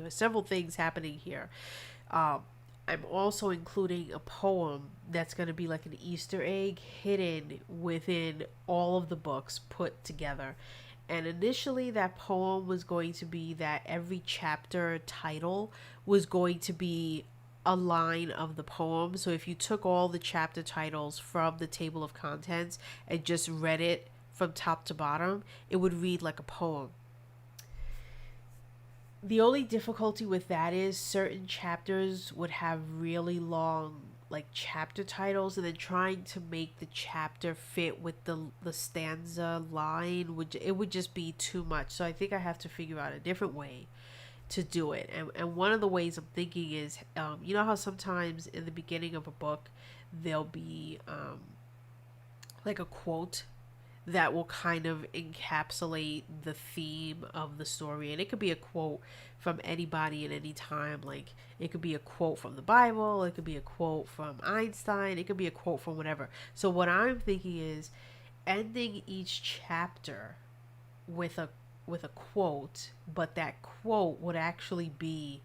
several things happening here. I'm also including a poem that's going to be like an Easter egg hidden within all of the books put together. And initially, that poem was going to be that every chapter title was going to be a line of the poem. So if you took all the chapter titles from the table of contents and just read it from top to bottom, it would read like a poem. The only difficulty with that is certain chapters would have really long like chapter titles, and then trying to make the chapter fit with the stanza line would just be too much. So I think I have to figure out a different way to do it. And one of the ways I'm thinking is, you know how sometimes in the beginning of a book there'll be like a quote that will kind of encapsulate the theme of the story. And it could be a quote from anybody at any time. Like, it could be a quote from the Bible, it could be a quote from Einstein, it could be a quote from whatever. So, what I'm thinking is ending each chapter with a quote, but that quote would actually be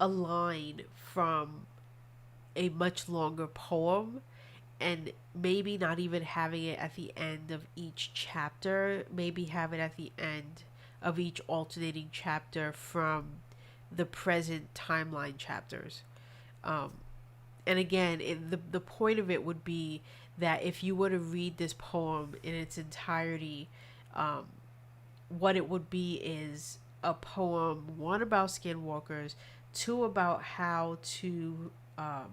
a line from a much longer poem, and maybe not even having it at the end of each chapter, maybe have it at the end of each alternating chapter from the present timeline chapters. Um, and again, the point of it would be that if you were to read this poem in its entirety, um, what it would be is a poem, one about skinwalkers, two about um,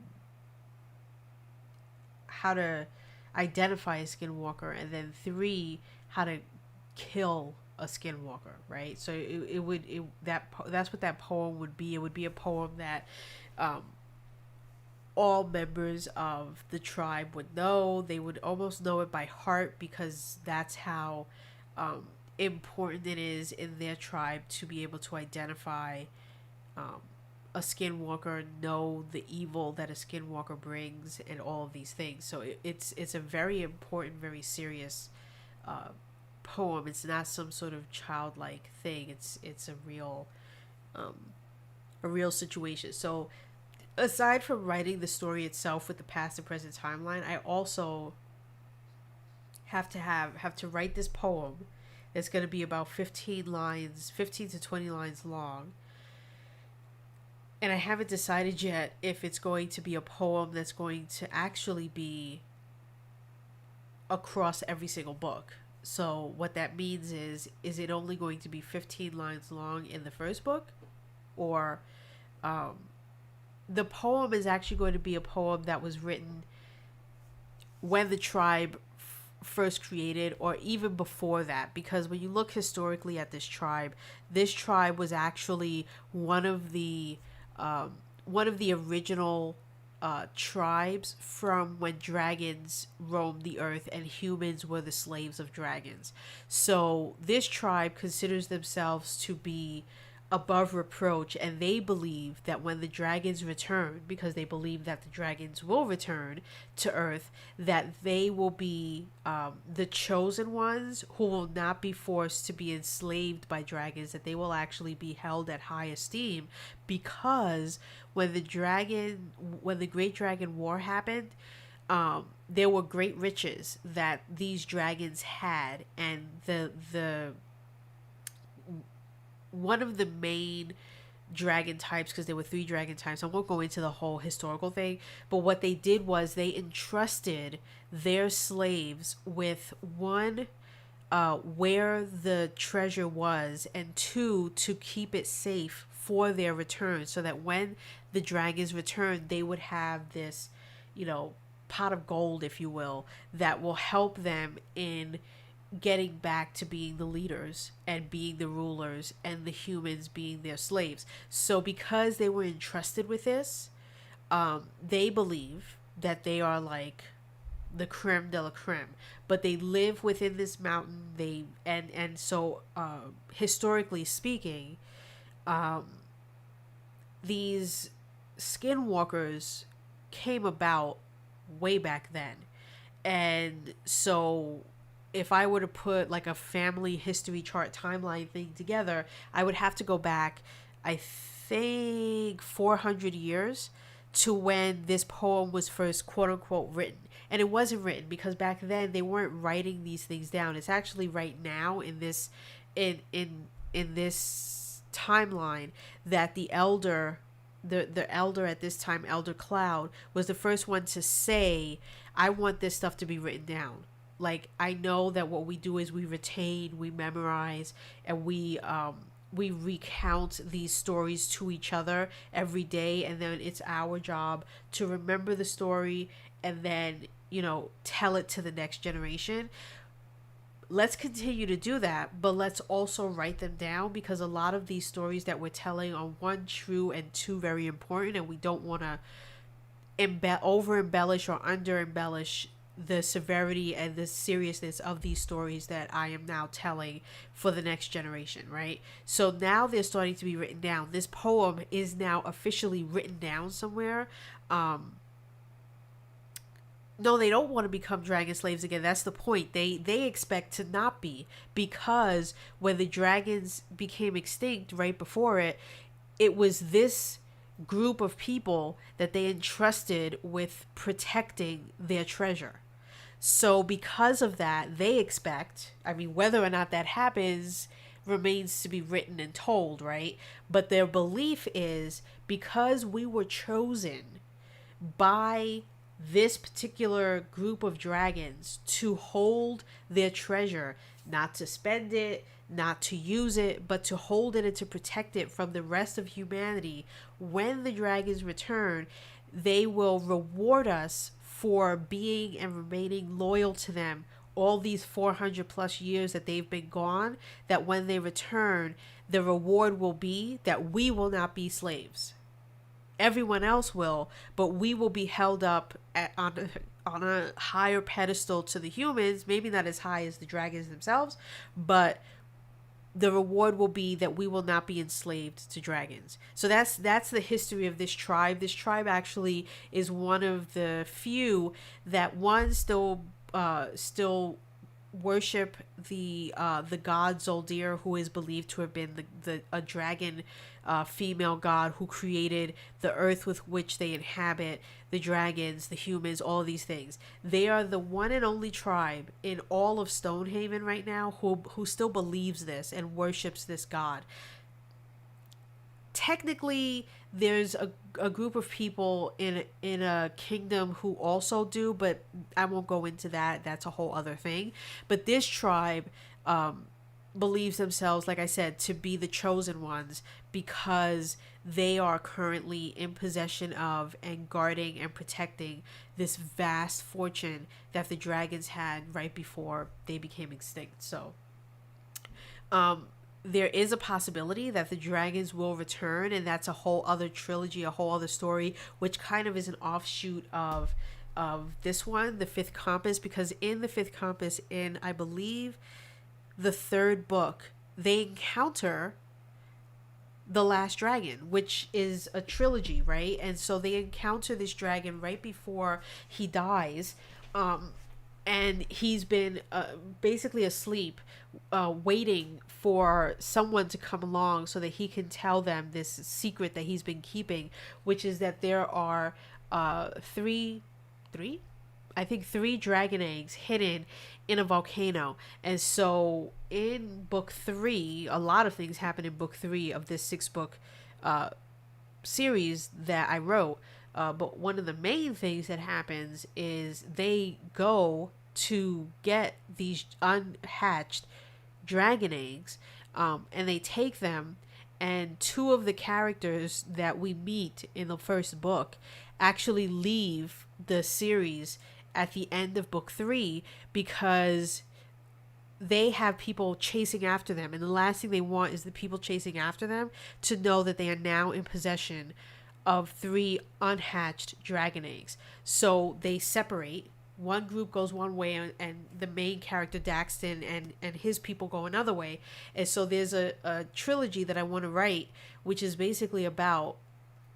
how to identify a skinwalker, and then three, how to kill a skinwalker, right? So that's what that poem would be. It would be a poem that um, all members of the tribe would know. They would almost know it by heart, because that's how important it is in their tribe to be able to identify um, a skinwalker, know the evil that a skinwalker brings, and all of these things. So it's a very important, very serious uh, poem. It's not some sort of childlike thing. It's um, a real situation. So aside from writing the story itself with the past and present timeline, I also have to write this poem. It's going to be about 15 lines, 15 to 20 lines long. And I haven't decided yet if it's going to be a poem that's going to actually be across every single book. So what that means is it only going to be 15 lines long in the first book? Or um, the poem is actually going to be a poem that was written when the tribe first created, or even before that, because when you look historically at this tribe was actually one of the original tribes from when dragons roamed the earth and humans were the slaves of dragons. So this tribe considers themselves to be above reproach, and they believe that when the dragons return, because they believe that the dragons will return to earth, that they will be the chosen ones who will not be forced to be enslaved by dragons, that they will actually be held at high esteem, because when the great dragon war happened, there were great riches that these dragons had, and the one of the main dragon types, because there were three dragon types, I won't go into the whole historical thing, but what they did was they entrusted their slaves with one, where the treasure was, and two, to keep it safe for their return, so that when the dragons returned, they would have this, pot of gold, if you will, that will help them in getting back to being the leaders and being the rulers, and the humans being their slaves. So because they were entrusted with this, they believe that they are like the creme de la creme, but they live within this mountain. Historically speaking, these skinwalkers came about way back then. And so if I were to put like a family history chart timeline thing together, I would have to go back, I think, 400 years to when this poem was first quote unquote written. And it wasn't written because back then they weren't writing these things down. It's actually right now in this timeline that the elder the elder at this time, Elder Cloud, was the first one to say, I want this stuff to be written down. Like, I know that what we do is we retain, we memorize, and we recount these stories to each other every day, and then it's our job to remember the story and then, tell it to the next generation. Let's continue to do that, but let's also write them down, because a lot of these stories that we're telling are, one, true, and two, very important, and we don't want to over embellish or under embellish the severity and the seriousness of these stories that I am now telling for the next generation, right? So now they're starting to be written down. This poem is now officially written down somewhere. No, they don't want to become dragon slaves again. That's the point. They expect to not be, because when the dragons became extinct right before it, it was this group of people that they entrusted with protecting their treasure. So because of that, they expect, I mean, whether or not that happens remains to be written and told, right? But their belief is, because we were chosen by this particular group of dragons to hold their treasure, not to spend it, not to use it, but to hold it and to protect it from the rest of humanity. When the dragons return, they will reward us for being and remaining loyal to them all these 400 plus years that they've been gone. That when they return, the reward will be that we will not be slaves. Everyone else will, but we will be held up on a higher pedestal to the humans, maybe not as high as the dragons themselves, but the reward will be that we will not be enslaved to dragons. So that's the history of this tribe. This tribe actually is one of the few that, one, still worship the god Zoldir, who is believed to have been a dragon female god who created the earth with which they inhabit, the dragons, the humans, all these things. They are the one and only tribe in all of Stonehaven right now who still believes this and worships this god. Technically, there's a group of people in a kingdom who also do, but I won't go into that. That's a whole other thing. But this tribe believes themselves, like I said, to be the chosen ones, because they are currently in possession of and guarding and protecting this vast fortune that the dragons had right before they became extinct. So there is a possibility that the dragons will return, and that's a whole other trilogy, a whole other story, which kind of is an offshoot of this one, the Fifth Compass, because in the Fifth Compass, in, I believe, the third book, they encounter the last dragon, which is a trilogy, right? And so they encounter this dragon right before he dies, and he's been basically asleep, waiting for someone to come along so that he can tell them this secret that he's been keeping, which is that there are three dragon eggs hidden in a volcano. And so in book 3, a lot of things happen in book 3 of this 6-book series that I wrote. But one of the main things that happens is they go to get these unhatched dragon eggs, and they take them, and 2 of the characters that we meet in the first book actually leave the series at the end of book 3, because they have people chasing after them, and the last thing they want is the people chasing after them to know that they are now in possession of 3 unhatched dragon eggs. So they separate. One group goes one way, and the main character Daxton and his people go another way. And so there's a trilogy that I want to write, which is basically about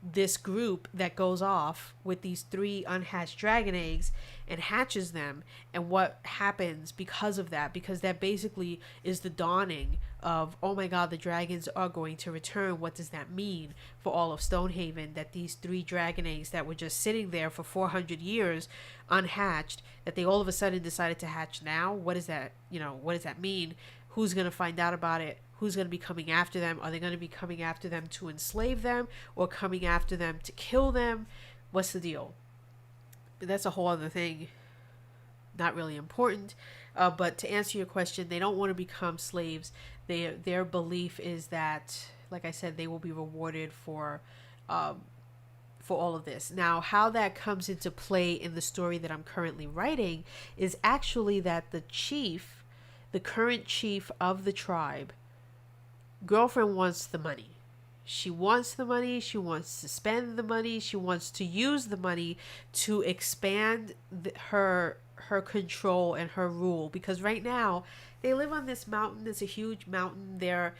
this group that goes off with these 3 unhatched dragon eggs and hatches them, and what happens because of that, because that basically is the dawning of, oh my god, the dragons are going to return. What does that mean for all of Stonehaven, that these 3 dragon eggs that were just sitting there for 400 years unhatched, that they all of a sudden decided to hatch now? What is that? What does that mean? Who's going to find out about it? who's going to be coming after them. Are they going to be coming after them to enslave them, or coming after them to kill them? What's the deal? That's a whole other thing, not really important. But to answer your question, they don't want to become slaves. Their belief is that, like I said, they will be rewarded um, for all of this. Now, how that comes into play in the story that I'm currently writing is actually that the chief, the current chief of the tribe, girlfriend wants the money. She wants the money. She wants to spend the money. She wants to use the money to expand her control and her rule. Because right now they live on this mountain. It's a huge mountain. There,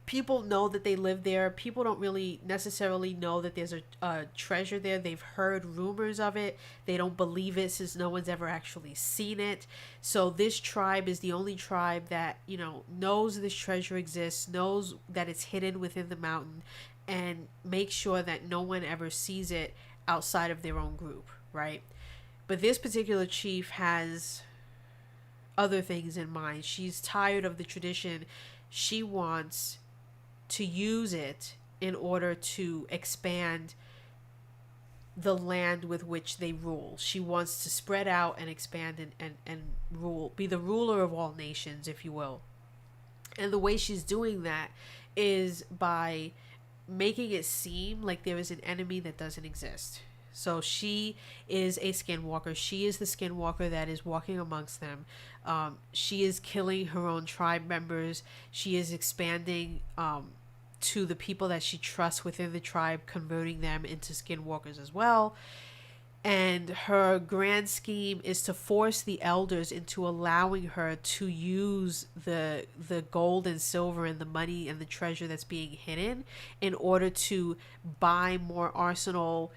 people know that they live there. People don't really necessarily know that there's a treasure there. They've heard rumors of it. They don't believe it since no one's ever actually seen it. So this tribe is the only tribe that, knows this treasure exists, knows that it's hidden within the mountain, and makes sure that no one ever sees it outside of their own group, right? But this particular chief has other things in mind. She's tired of the tradition. She wants to use it in order to expand the land with which they rule. She wants to spread out and expand and rule, be the ruler of all nations, if you will. And the way she's doing that is by making it seem like there is an enemy that doesn't exist. So she is a skinwalker. She is the skinwalker that is walking amongst them. She is killing her own tribe members. She is expanding to the people that she trusts within the tribe, converting them into skinwalkers as well. And her grand scheme is to force the elders into allowing her to use the gold and silver and the money and the treasure that's being hidden in order to buy more arsenal,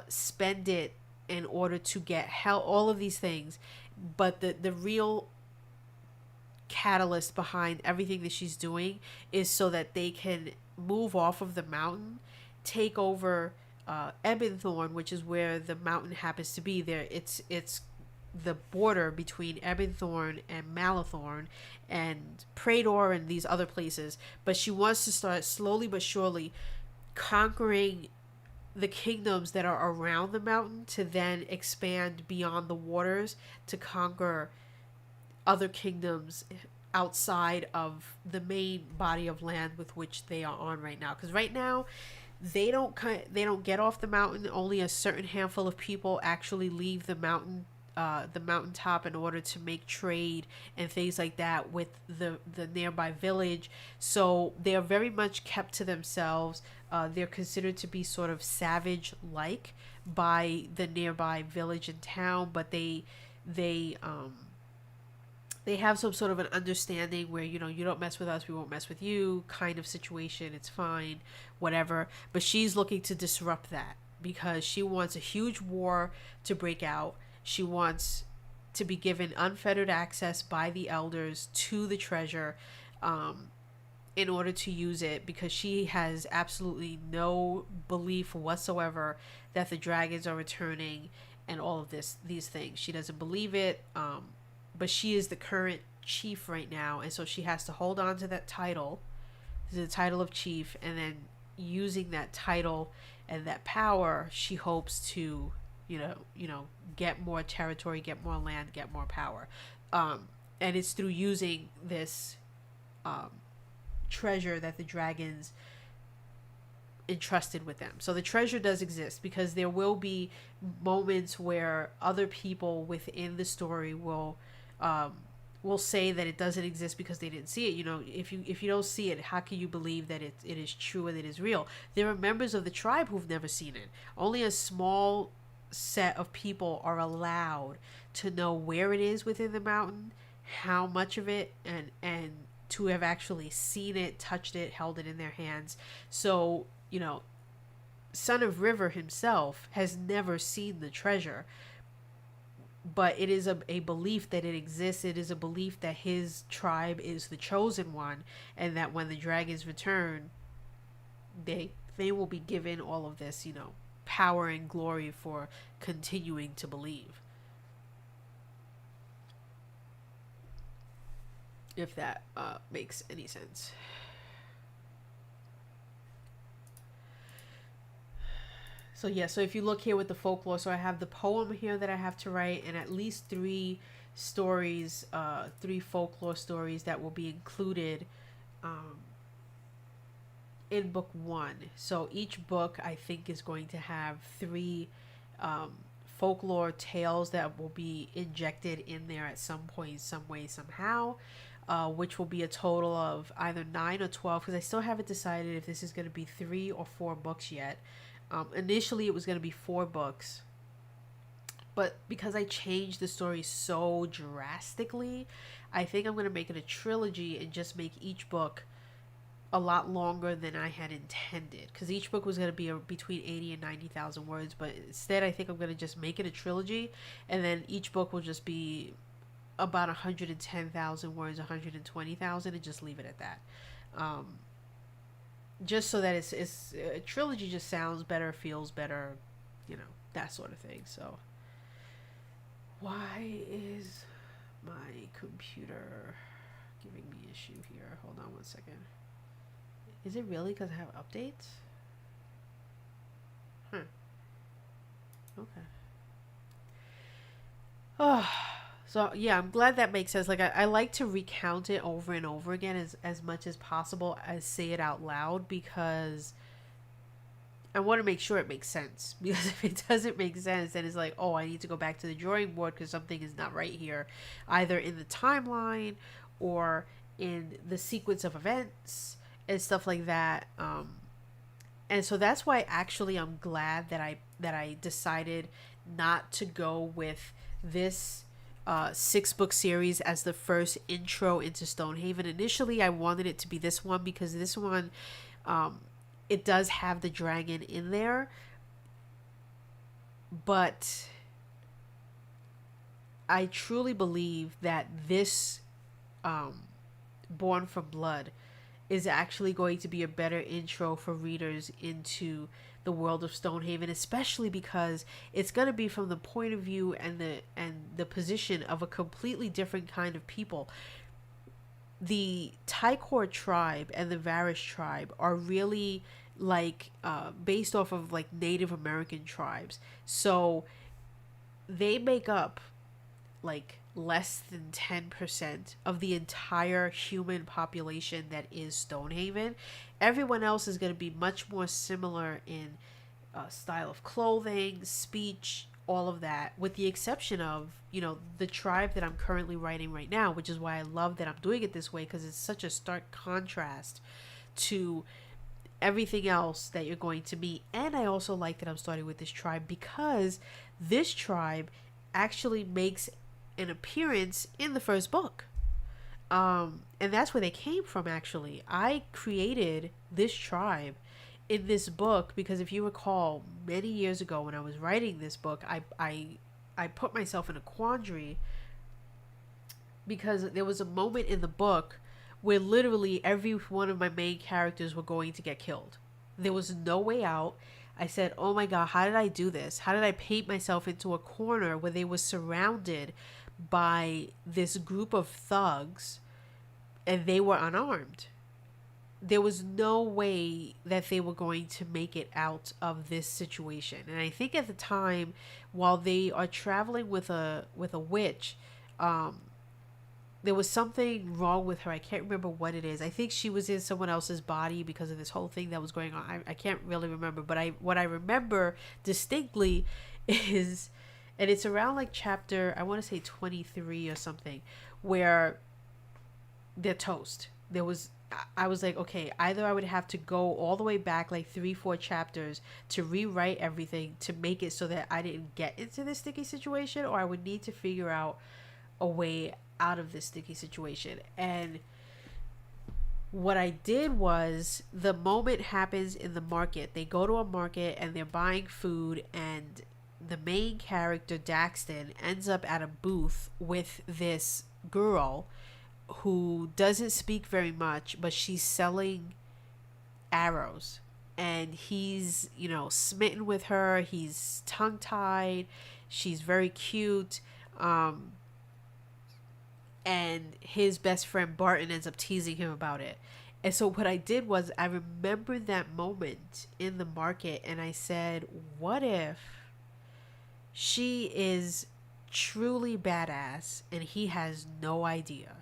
spend it in order to get help, all of these things. But the real catalyst behind everything that she's doing is so that they can move off of the mountain, take over Ebonthorn, which is where the mountain happens to be. There, it's the border between Ebonthorn and Malathorn and Prador and these other places. But she wants to start slowly but surely conquering the kingdoms that are around the mountain, to then expand beyond the waters to conquer other kingdoms outside of the main body of land with which they are on right now. Because right now they don't get off the mountain. Only a certain handful of people actually leave the mountaintop in order to make trade and things like that with the nearby village. So they are very much kept to themselves. They're considered to be sort of savage like by the nearby village and town, but they have some sort of an understanding where, you don't mess with us, we won't mess with you kind of situation. It's fine, whatever. But she's looking to disrupt that because she wants a huge war to break out. She wants to be given unfettered access by the elders to the treasure, in order to use it, because she has absolutely no belief whatsoever that the dragons are returning and all of these things. She doesn't believe it. But she is the current chief right now, and so she has to hold on to that title, the title of chief, and then using that title and that power, she hopes to, get more territory, get more land, get more power. And it's through using this treasure that the dragons entrusted with them. So the treasure does exist, because there will be moments where other people within the story will say that it doesn't exist because they didn't see it. If you don't see it, how can you believe that it is true and it is real? There are members of the tribe who've never seen it. Only a small set of people are allowed to know where it is within the mountain, how much of it, and to have actually seen it, touched it, held it in their hands. So, Son of River himself has never seen the treasure, but it is a belief that it exists. It is a belief that his tribe is the chosen one, and that when the dragons return, they will be given all of this, power and glory for continuing to believe. if that makes any sense. So yeah, so if you look here with the folklore, so I have the poem here that I have to write, and at least three stories, three folklore stories that will be included um, in book one. So each book I think is going to have three um, folklore tales that will be injected in there at some point, some way, somehow. Which will be a total of either 9 or 12, because I still haven't decided if this is going to be 3 or 4 books yet. Initially, it was going to be 4 books, but because I changed the story so drastically, I think I'm going to make it a trilogy and just make each book a lot longer than I had intended. Because each book was going to be between 80 and 90,000 words, but instead, I think I'm going to just make it a trilogy, and then each book will just be about 110,000 words, 120,000, and just leave it at that. Um, just so that it's a trilogy just sounds better, feels better, that sort of thing. So why is my computer giving me issue here? Hold on one second. Is it really because I have updates? Huh. Okay. Oh, so yeah, I'm glad that makes sense. Like I like to recount it over and over again as much as possible as say it out loud, because I want to make sure it makes sense. Because if it doesn't make sense, then it's like, oh, I need to go back to the drawing board because something is not right here, either in the timeline or in the sequence of events and stuff like that. And so that's why actually I'm glad that I decided not to go with this 6 book series as the first intro into Stonehaven. Initially, I wanted it to be this one because this one, it does have the dragon in there, but I truly believe that this Born from Blood is actually going to be a better intro for readers into the world of Stonehaven, especially because it's going to be from the point of view and the position of a completely different kind of people. The Tycor tribe and the Varish tribe are really like based off of like Native American tribes, so they make up like less than 10% of the entire human population that is Stonehaven. Everyone else is going to be much more similar in style of clothing, speech, all of that, with the exception of, the tribe that I'm currently writing right now, which is why I love that I'm doing it this way, because it's such a stark contrast to everything else that you're going to meet. And I also like that I'm starting with this tribe because this tribe actually makes an appearance in the first book. And that's where they came from, actually. I created this tribe in this book because if you recall, many years ago when I was writing this book, I put myself in a quandary because there was a moment in the book where literally every one of my main characters were going to get killed. There was no way out. I said, oh my God, how did I do this? How did I paint myself into a corner where they were surrounded by this group of thugs and they were unarmed? There was no way that they were going to make it out of this situation. And I think at the time, while they are traveling with a witch, there was something wrong with her. I can't remember what it is. I think she was in someone else's body because of this whole thing that was going on. I can't really remember, but what I remember distinctly is, and it's around like chapter, I want to say 23 or something, where they're toast. I was like, okay, either I would have to go all the way back like 3-4 chapters to rewrite everything to make it so that I didn't get into this sticky situation, or I would need to figure out a way out of this sticky situation. And what I did was, the moment happens in the market. They go to a market and they're buying food, and the main character, Daxton, ends up at a booth with this girl who doesn't speak very much, but she's selling arrows. And he's, smitten with her. He's tongue-tied. She's very cute. and his best friend Barton ends up teasing him about it. And so what I did was I remembered that moment in the market and I said, what if she is truly badass and he has no idea?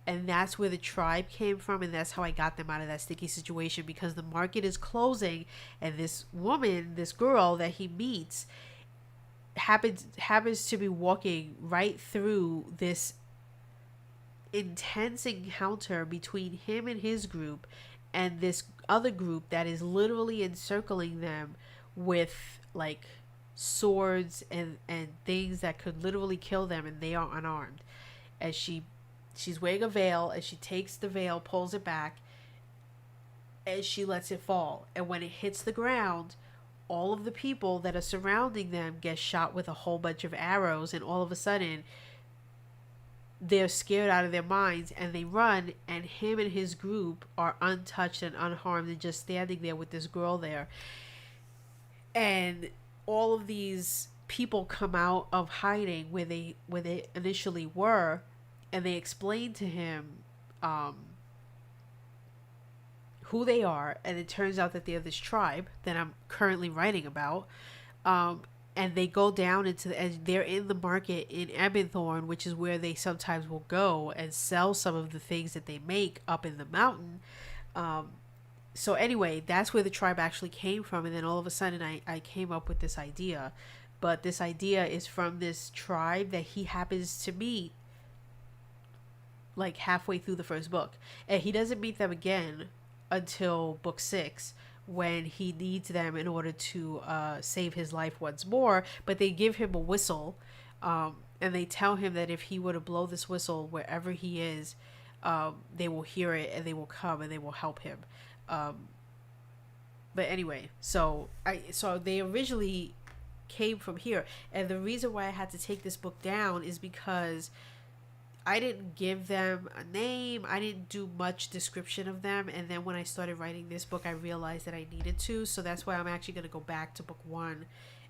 And that's where the tribe came from, and that's how I got them out of that sticky situation, because the market is closing and this woman, this girl that he meets, happens to be walking right through this intense encounter between him and his group and this other group that is literally encircling them with like swords and things that could literally kill them, and they are unarmed. As she's wearing a veil, and she takes the veil, pulls it back, and she lets it fall, and when it hits the ground, all of the people that are surrounding them get shot with a whole bunch of arrows, and all of a sudden they're scared out of their minds and they run, and him and his group are untouched and unharmed and just standing there with this girl there. And all of these people come out of hiding where they initially were, and they explain to him um, who they are, and it turns out that they're this tribe that I'm currently writing about. Um, and they go down into and they're in the market in Ebonthorn, which is where they sometimes will go and sell some of the things that they make up in the mountain. Um, so anyway, that's where the tribe actually came from, and then all of a sudden I came up with this idea. But this idea is from this tribe that he happens to meet like halfway through the first book. And he doesn't meet them again until book 6, when he needs them in order to save his life once more. But they give him a whistle, and they tell him that if he were to blow this whistle wherever he is, they will hear it and they will come and they will help him. Um, but anyway, so they originally came from here, and the reason why I had to take this book down is because I didn't give them a name. I didn't do much description of them. And then when I started writing this book, I realized that I needed to. So that's why I'm actually going to go back to book 1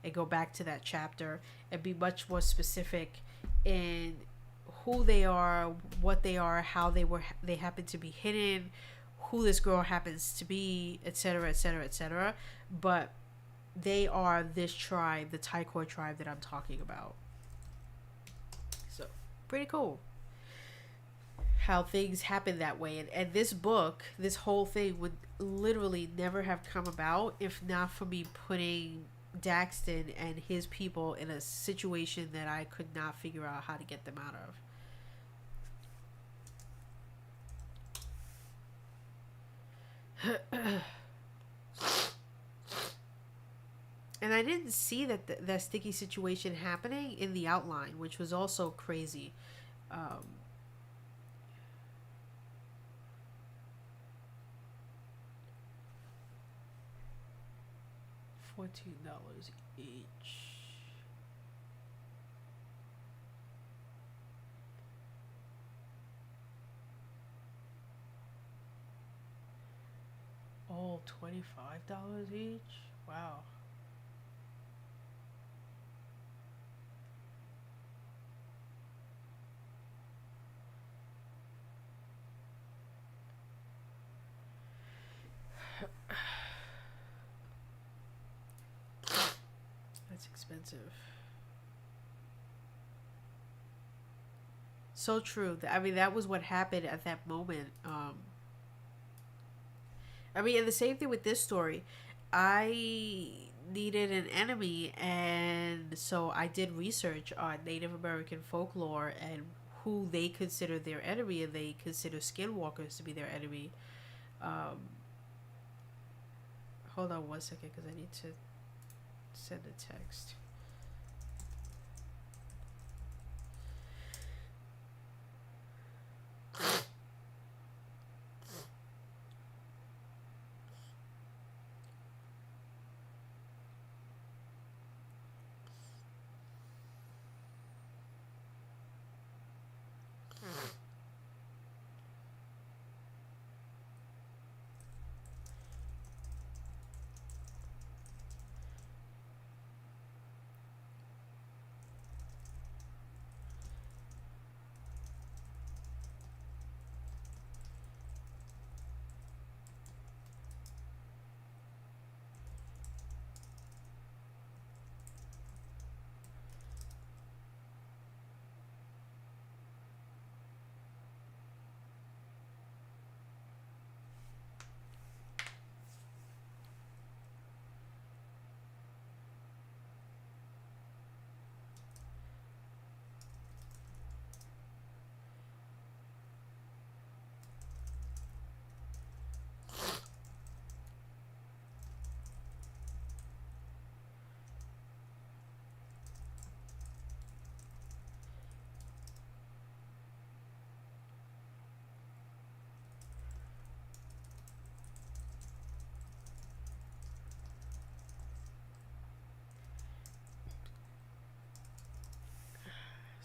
and go back to that chapter and be much more specific in who they are, what they are, how they happen to be hidden, who this girl happens to be, etc., etc., etc. But they are this tribe, the Tycor tribe that I'm talking about. So, pretty cool how things happen that way. And this book, this whole thing would literally never have come about if not for me putting Daxton and his people in a situation that I could not figure out how to get them out of. And I didn't see that sticky situation happening in the outline, which was also crazy. Um, $14 each. Oh, $25 each? Wow. That's expensive. So true. I mean, that was what happened at that moment. I mean, and the same thing with this story. I needed an enemy, and so I did research on Native American folklore and who they consider their enemy, and they consider skinwalkers to be their enemy. Um, Hold on 1 second, because I need to send a text.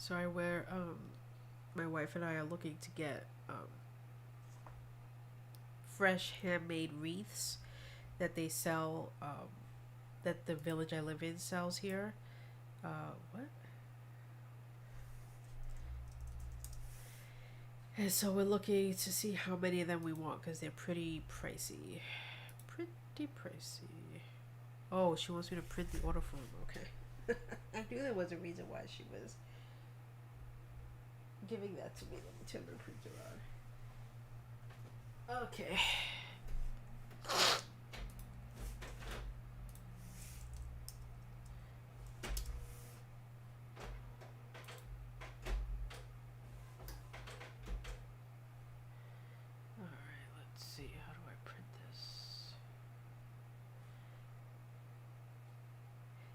Sorry, where my wife and I are looking to get fresh handmade wreaths that they sell, that the village I live in sells here. What? And so we're looking to see how many of them we want because they're pretty pricey. Pretty pricey. Oh, she wants me to print the order form. Okay. I knew there was a reason why she was giving that to me. Let me turn my printer on. Okay. Alright, let's see. How do I print this?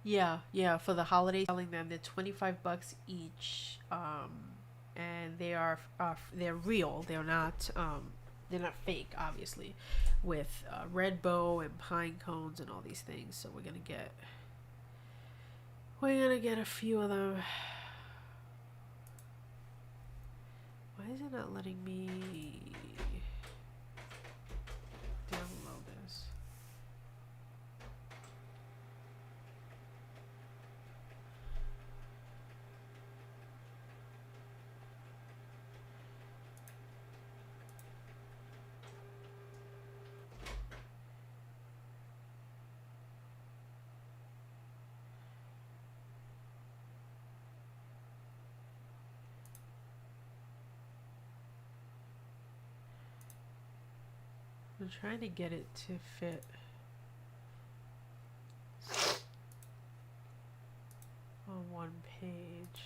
Yeah, for the holidays, selling them, they're $25 each. And they're real. They're not fake, obviously, with red bow and pine cones and all these things. So we're gonna get a few of them. Why is it not letting me download this? I'm trying to get it to fit on one page.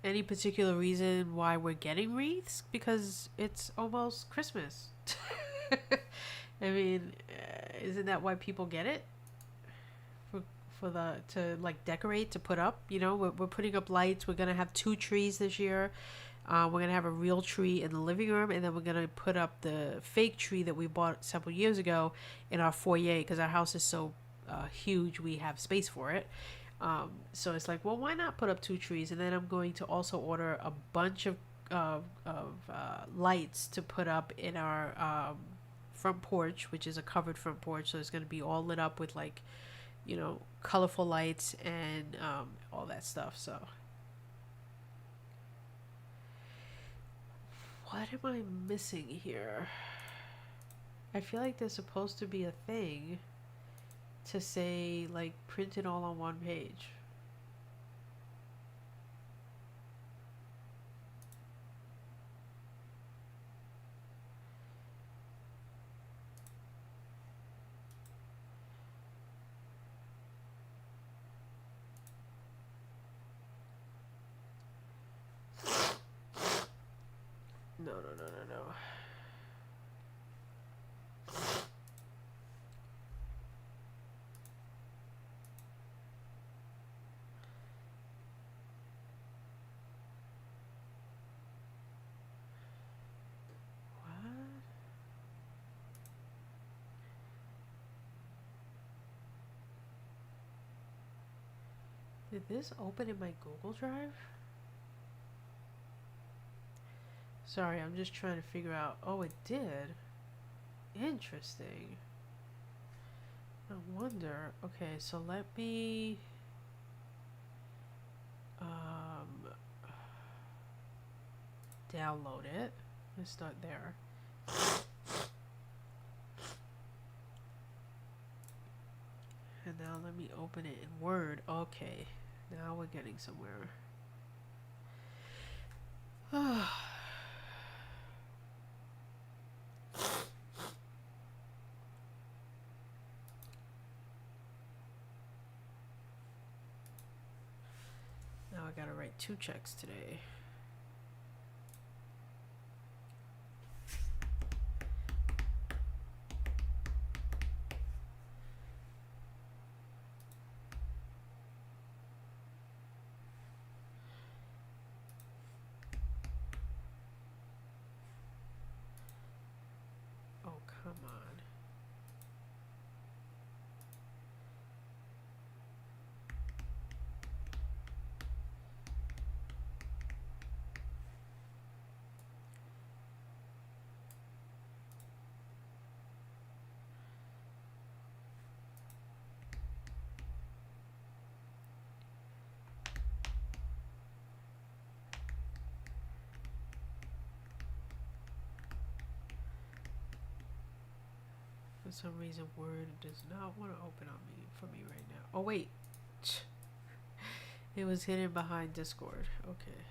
Any particular reason why we're getting wreaths? Because it's almost Christmas. I mean, isn't that why people get it? For the to like decorate, to put up. You know, we're putting up lights. We're gonna have 2 trees this year. We're gonna have a real tree in the living room, and then we're gonna put up the fake tree that we bought several years ago in our foyer because our house is so huge. We have space for it. So it's like, well, why not put up 2 trees? And then I'm going to also order a bunch of lights to put up in our front porch, which is a covered front porch. So it's going to be all lit up with like, colorful lights and all that stuff. So what am I missing here? I feel like there's supposed to be a thing to say like print it all on one page. No, no, no, no, no. What? Did this open in my Google Drive? Sorry, I'm just trying to figure out. Oh, it did. Interesting. I wonder. Okay, so let me download it. Let's start there. And now let me open it in Word. Okay, now we're getting somewhere. Now I gotta write 2 checks today. Oh, come on. For some reason, Word does not want to open on me for me right now. Oh wait, it was hidden behind Discord. Okay,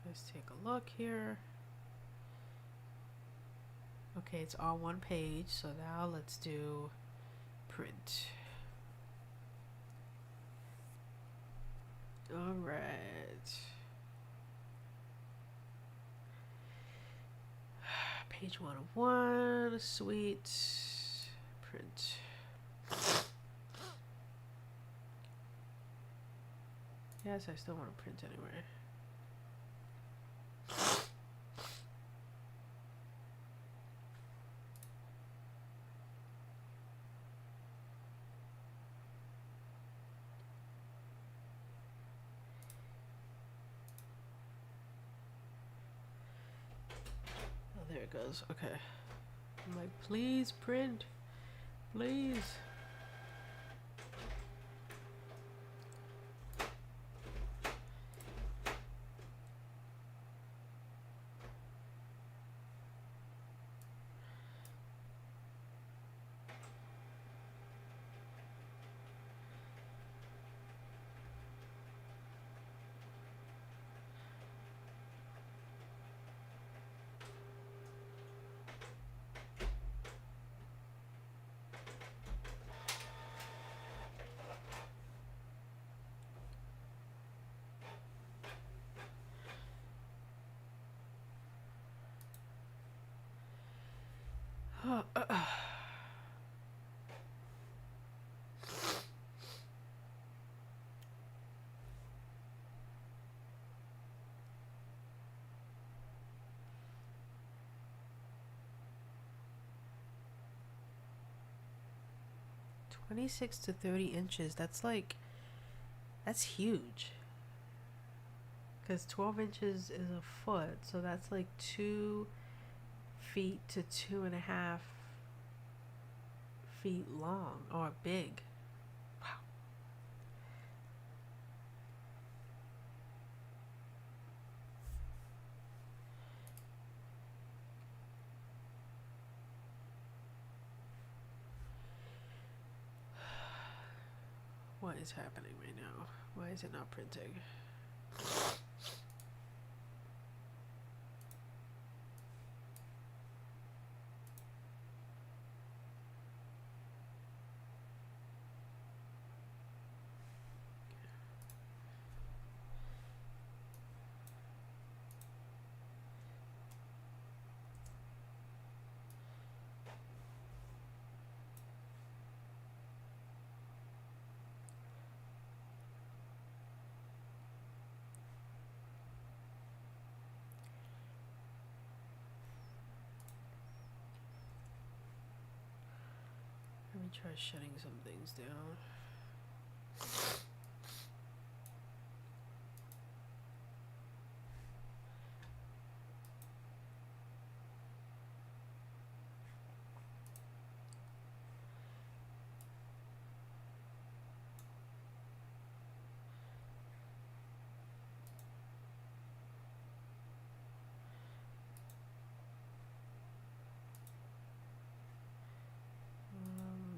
let's take a look here. Okay, it's all one page. So now let's do print. All right. Page 101, sweet, print. Yes, I still want to print anyway. Oh, there it goes. Okay. I'm like, please print. Please. Oh, 26 to 30 inches. That's like, that's huge. Because 12 inches is a foot. So that's like 2 feet to 2.5 feet long or big. Wow. What is happening right now? Why is it not printing? Let me try shutting some things down.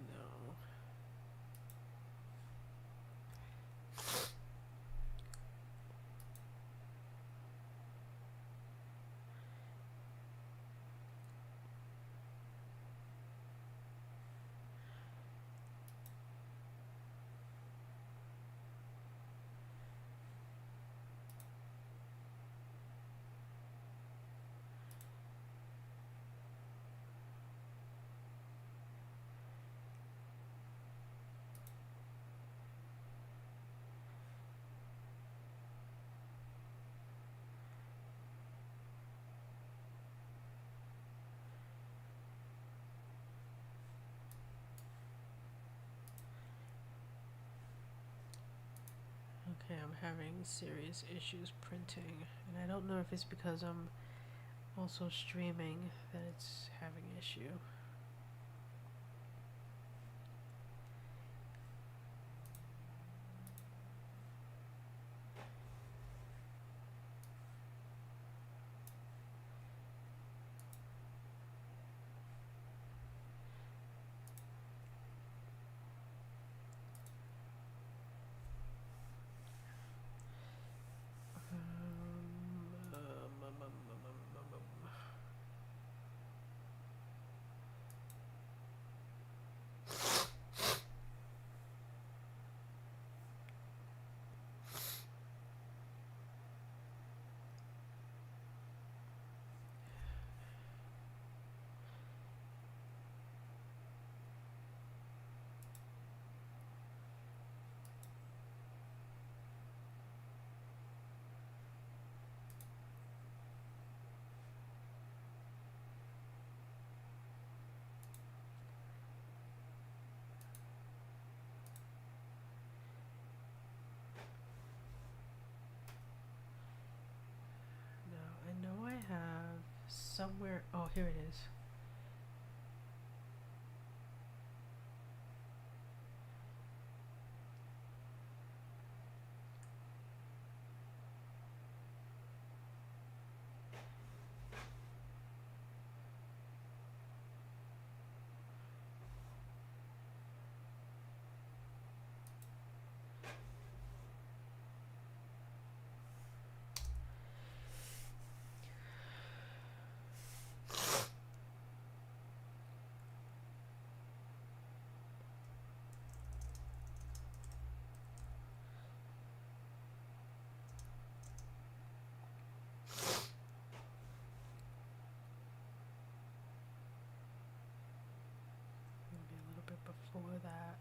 No. Okay, I'm having serious issues printing, and I don't know if it's because I'm also streaming that it's having an issue. somewhere. Oh, here it is. Maybe a little bit before that.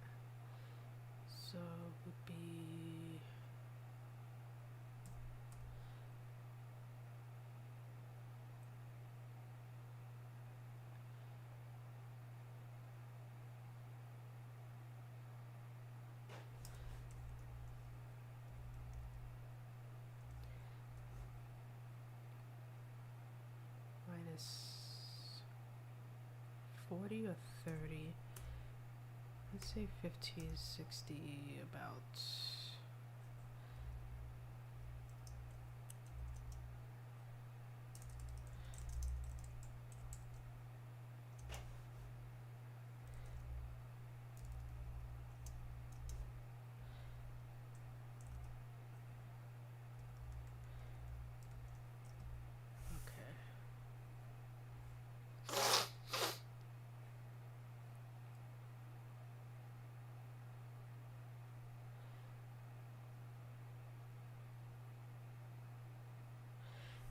So it would be minus 40 or 30. Let's say 50 is 60, about. Okay.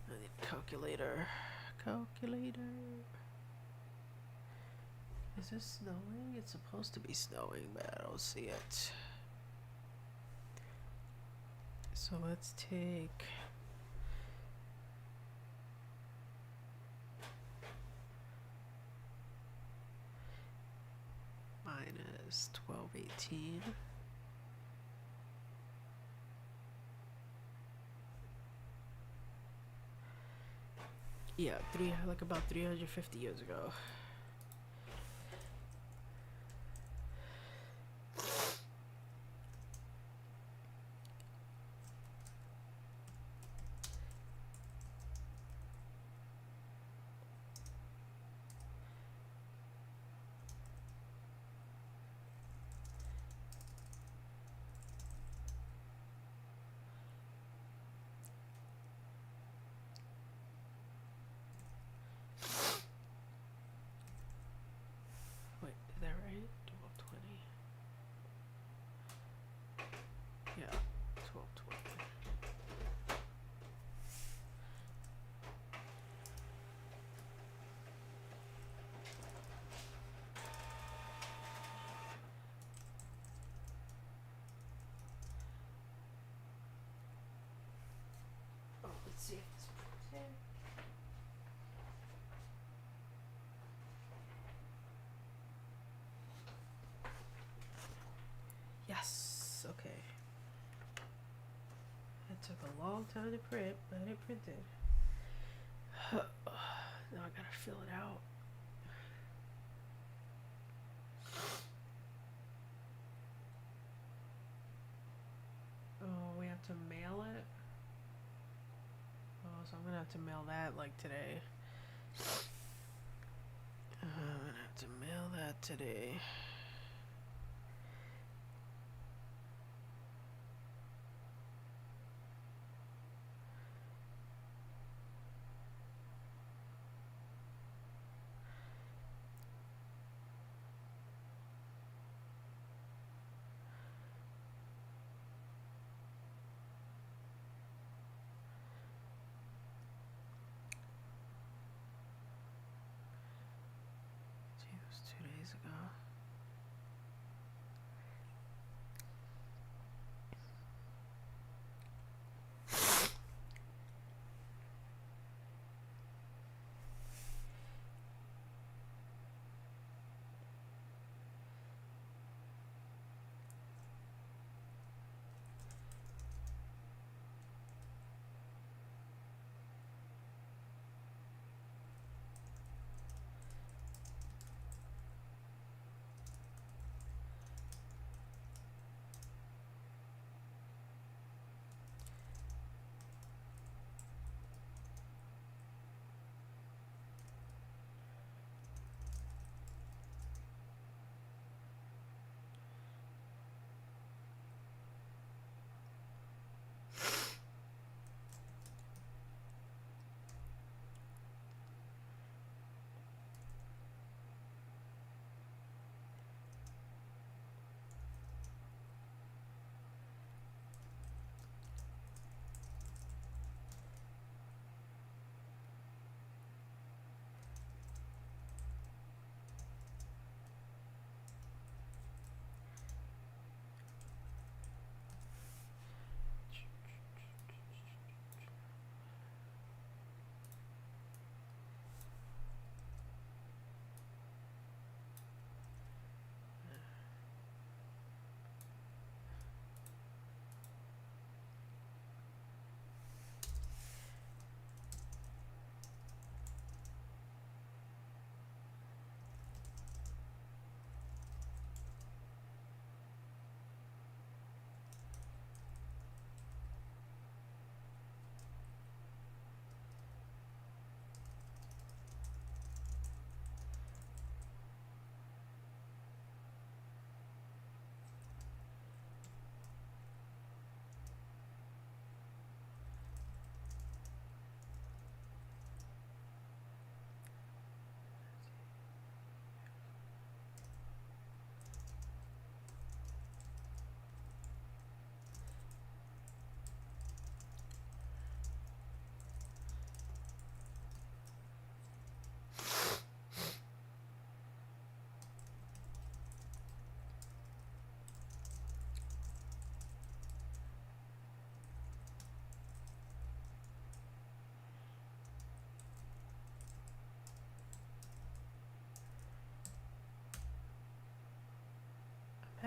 I need a calculator. Calculator. Is this snowing? It's supposed to be snowing, but I don't see it. So let's take minus 1218. Yeah, like about 350 years ago. Wait, is that right? 1220. Yeah, 1220. Oh, let's see if this works here. Yes, okay. It took a long time to print, but it printed. Now I gotta fill it out. Oh, we have to mail it? Oh, so I'm gonna have to mail that like today. I'm gonna have to mail that today. Gee, it was 2 days ago.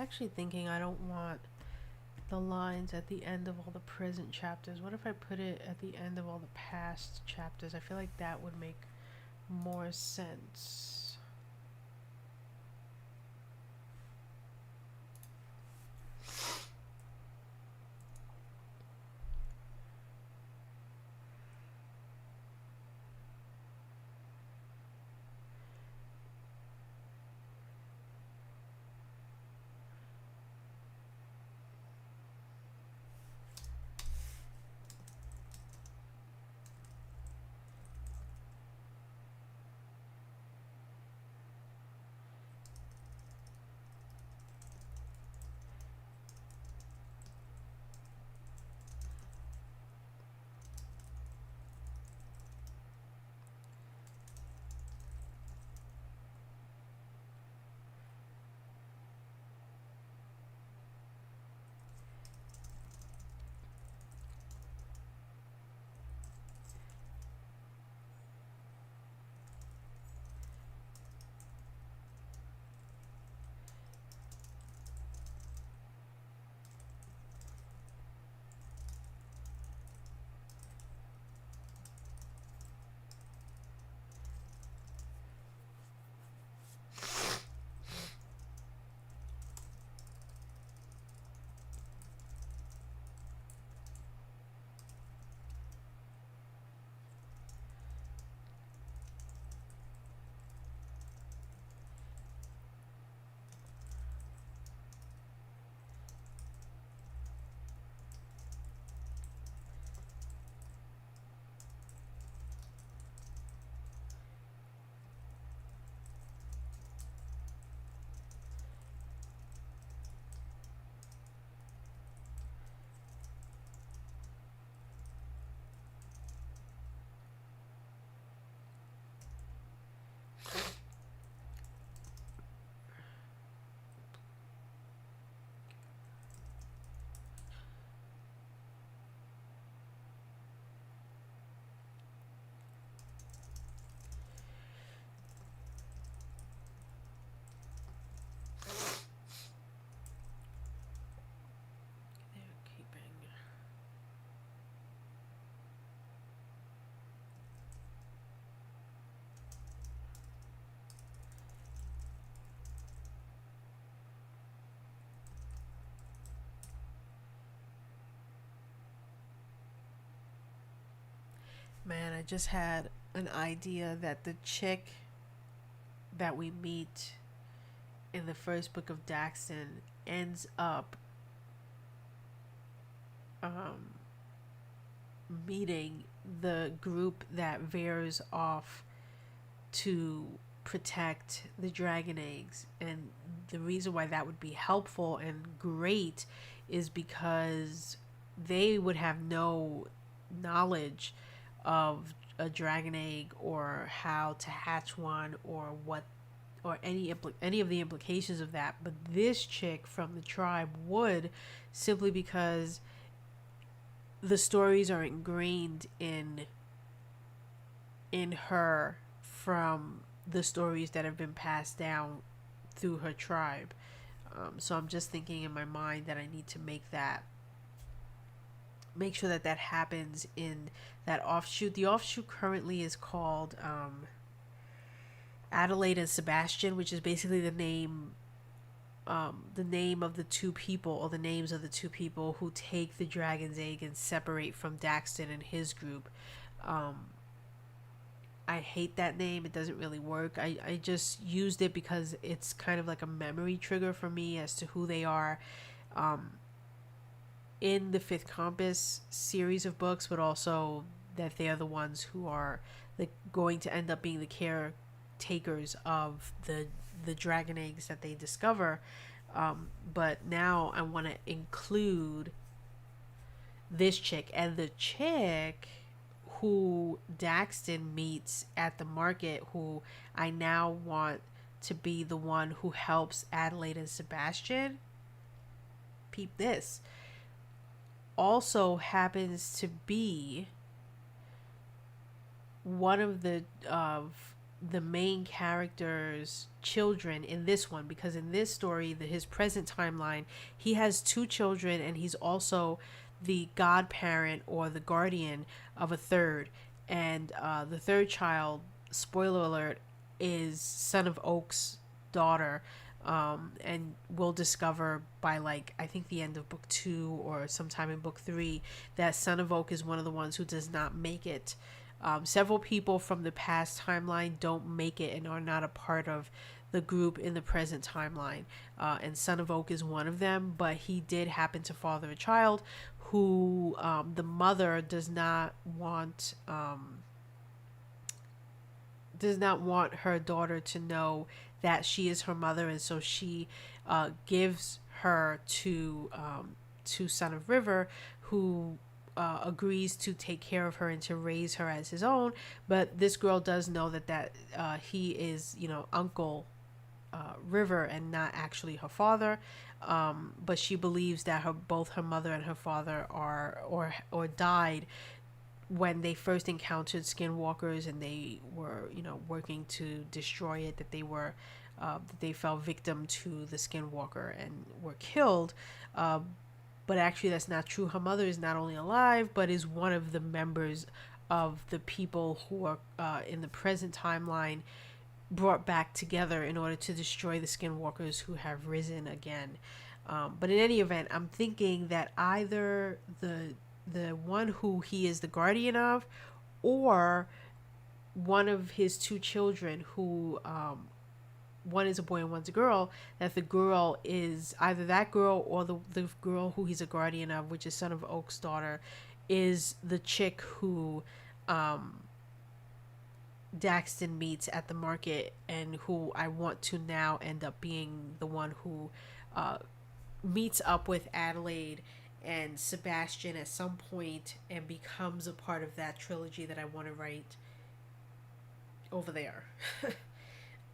actually thinking I don't want the lines at the end of all the present chapters. What if I put it at the end of all the past chapters? I feel like that would make more sense. They're keeping. Man, I just had an idea that the chick that we meet in the first book of Daxton ends up um, meeting the group that veers off to protect the dragon eggs. And the reason why that would be helpful and great is because they would have no knowledge of a dragon egg or how to hatch one or what or any of the implications of that. But this chick from the tribe would, simply because the stories are ingrained in her from the stories that have been passed down through her tribe. So I'm just thinking in my mind that I need to make sure that that happens in that offshoot. The offshoot currently is called Adelaide and Sebastian, which is basically the name of the two people, or the names of the two people who take the dragon's egg and separate from Daxton and his group. Um, I hate that name. It doesn't really work. I just used it because it's kind of like a memory trigger for me as to who they are um, in the Fifth Compass series of books, but also that they are the ones who are going to end up being the caretakers of the dragon eggs that they discover. But now I want to include this chick, and the chick who Daxton meets at the market, who I now want to be the one who helps Adelaide and Sebastian. Peep this. Also happens to be one of the main character's children in this one, because in this story, his present timeline, he has two children and he's also the godparent or the guardian of a third. And the third child, spoiler alert, is Son of Oak's daughter. And we'll discover by, like, I think the end of book 2 or sometime in book 3, that Son of Oak is one of the ones who does not make it. Several people from the past timeline don't make it and are not a part of the group in the present timeline. And Son of Oak is one of them, but he did happen to father a child who, the mother does not want her daughter to know that she is her mother, and so she gives her to Son of River, who agrees to take care of her and to raise her as his own. But this girl does know that he is, Uncle River and not actually her father. But she believes that both her mother and her father are or died when they first encountered skinwalkers, and they were, working to destroy it, that they fell victim to the skinwalker and were killed. But actually that's not true. Her mother is not only alive, but is one of the members of the people who are, in the present timeline, brought back together in order to destroy the skinwalkers who have risen again. But in any event, I'm thinking that either the one who he is the guardian of, or one of his two children who, one is a boy and one's a girl, that the girl is either that girl or the girl who he's a guardian of, which is Son of Oak's daughter, is the chick who Daxton meets at the market, and who I want to now end up being the one who meets up with Adelaide and Sebastian at some point and becomes a part of that trilogy that I want to write over there.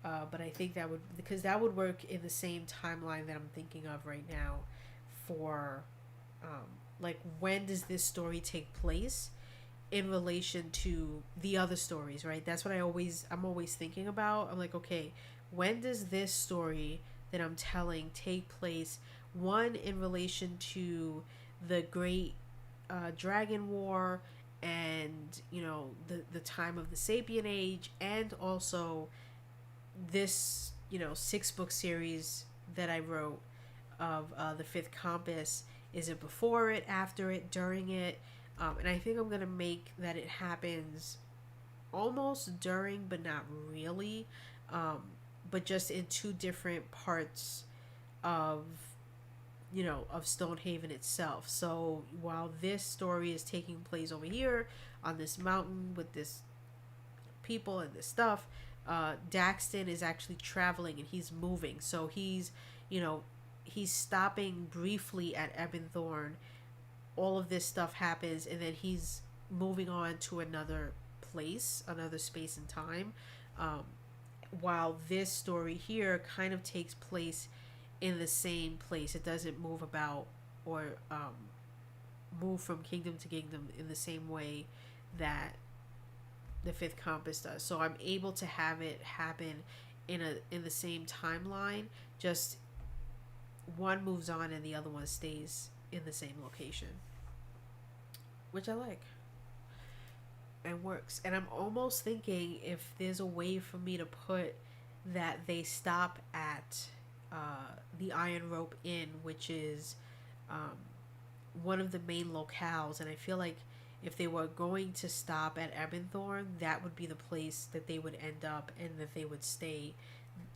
But I think that would, because that would work in the same timeline that I'm thinking of right now for, like, when does this story take place in relation to the other stories, right? That's what I'm always thinking about. I'm like, okay, when does this story that I'm telling take place, one in relation to the great dragon war, and the time of the Sapien Age, and also this 6-book series that I wrote of the Fifth Compass. Is it before it, after it, during it? And I think I'm gonna make that it happens almost during, but not really, um, but just in two different parts of of Stonehaven itself. So while this story is taking place over here on this mountain with this people and this stuff, Daxton is actually traveling and he's moving. So you know, he's stopping briefly at Ebonthorn. All of this stuff happens, and then he's moving on to another place, another space and time. Um, while this story here kind of takes place in the same place, it doesn't move about or move from kingdom to kingdom in the same way that the Fifth Compass does. So I'm able to have it happen in the same timeline. Just one moves on and the other one stays in the same location, which I like and works. And I'm almost thinking if there's a way for me to put that they stop at the Iron Rope Inn, which is um, one of the main locales. And I feel like if they were going to stop at Ebonthorn, that would be the place that they would end up, and that they would stay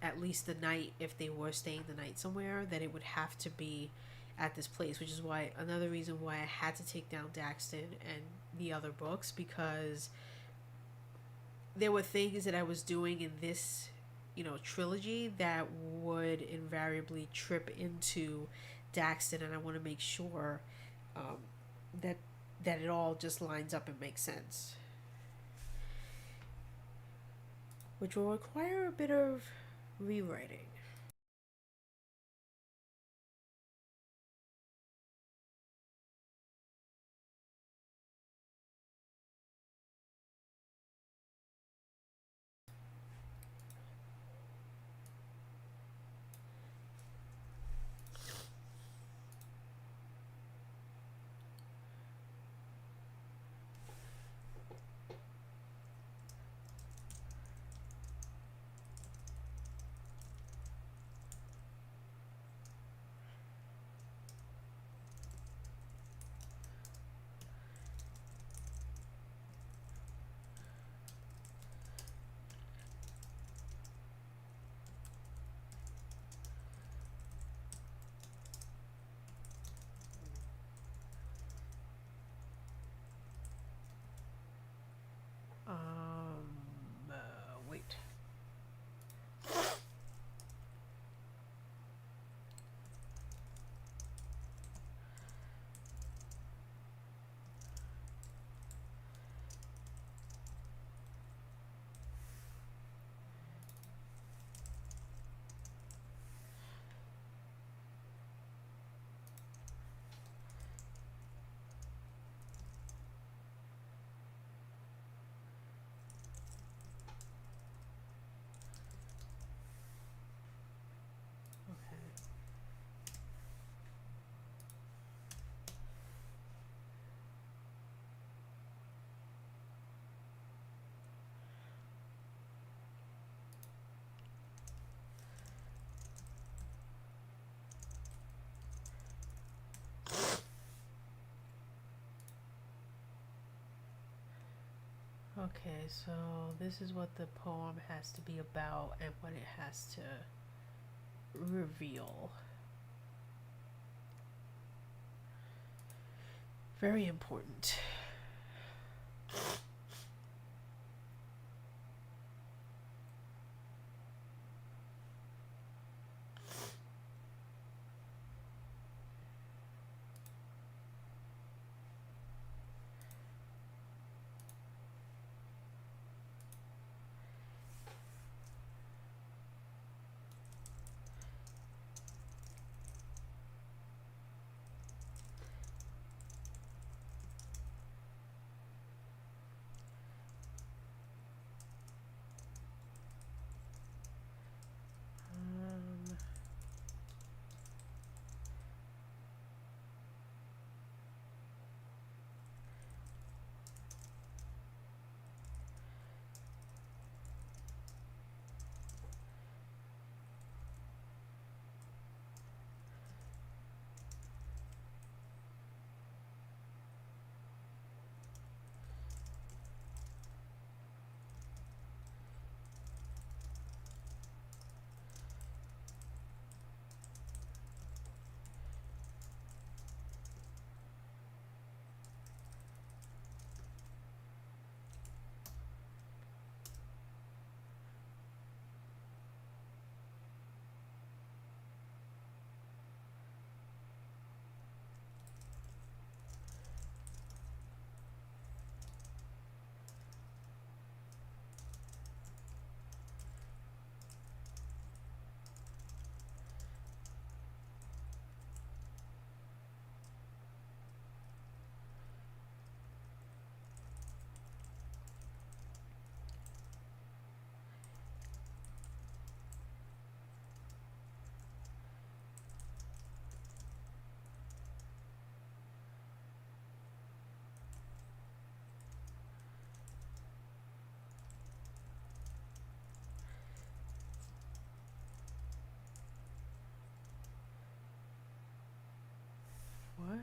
at least the night. If they were staying the night somewhere, that it would have to be at this place, which is why another reason why I had to take down Daxton and the other books, because there were things that I was doing in this trilogy that would invariably trip into Daxton, and I want to make sure um, that it all just lines up and makes sense, which will require a bit of rewriting. Okay, so this is what the poem has to be about and what it has to reveal. Very important. Um, what?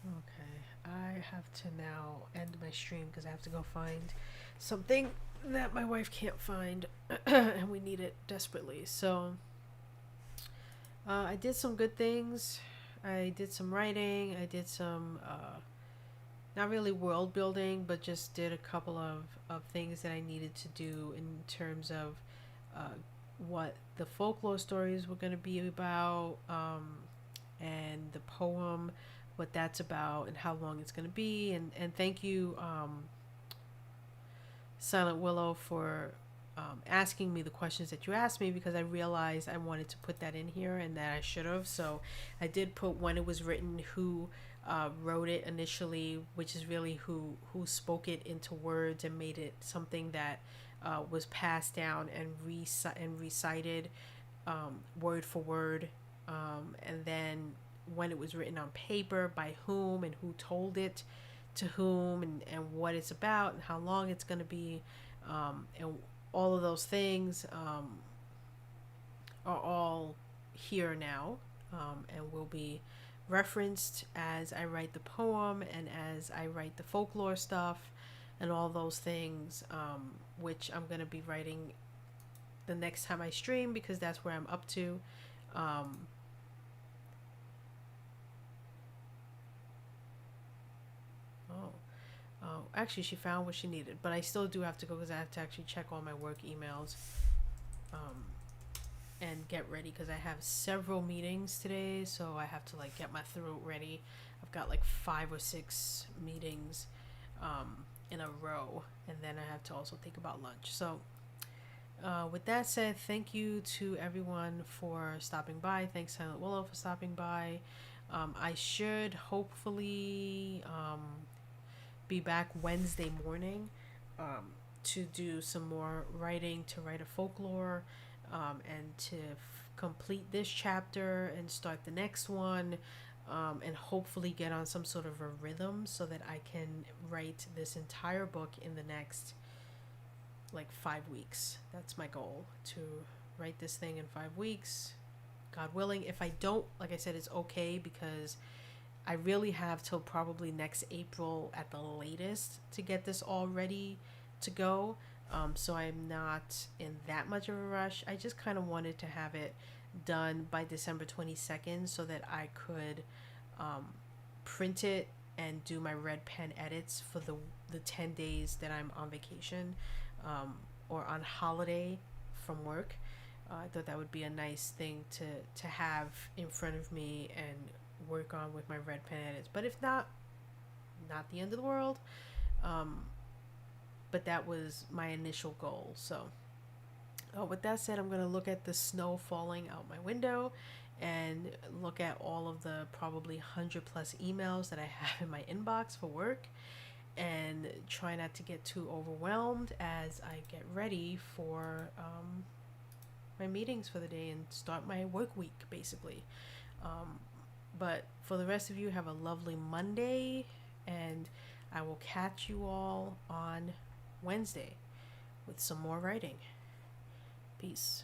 Okay, I have to now end my stream because I have to go find something that my wife can't find, and we need it desperately. So, I did some good things. I did some writing. I did some, not really world building, but just did a couple of things that I needed to do in terms of uh, what the folklore stories were going to be about, and the poem, what that's about, and how long it's going to be. And thank you, Silent Willow, for asking me the questions that you asked me, because I realized I wanted to put that in here and that I should have. So I did put when it was written, who wrote it initially, which is really who spoke it into words and made it something that was passed down and recited word for word, and then when it was written on paper, by whom and who told it to whom, and what it's about and how long it's going to be, and all of those things are all here now, and will be referenced as I write the poem and as I write the folklore stuff and all those things, which I'm going to be writing the next time I stream, because that's where I'm up to. Um, oh, actually, she found what she needed, but I still do have to go because I have to actually check all my work emails, um, and get ready because I have several meetings today, so I have to get my throat ready. I've got like 5 or 6 meetings, in a row, and then I have to also think about lunch. So, with that said, thank you to everyone for stopping by. Thanks, Silent Willow, for stopping by. I should hopefully be back Wednesday morning to do some more writing, to write a folklore, and to complete this chapter and start the next one, and hopefully get on some sort of a rhythm so that I can write this entire book in the next like 5 weeks. That's my goal, to write this thing in 5 weeks. God willing. If I don't, like I said, it's okay, because I really have till probably next April at the latest to get this all ready to go. So I'm not in that much of a rush. I just kind of wanted to have it done by December 22nd so that I could print it and do my red pen edits for the 10 days that I'm on vacation, or on holiday from work. I thought that would be a nice thing to have in front of me and work on with my red pen edits. But if not, not the end of the world. But that was my initial goal. So, with that said, I'm going to look at the snow falling out my window and look at all of the probably 100 plus emails that I have in my inbox for work, and try not to get too overwhelmed as I get ready for my meetings for the day and start my work week, basically. But for the rest of you, have a lovely Monday, and I will catch you all on Wednesday with some more writing. Peace.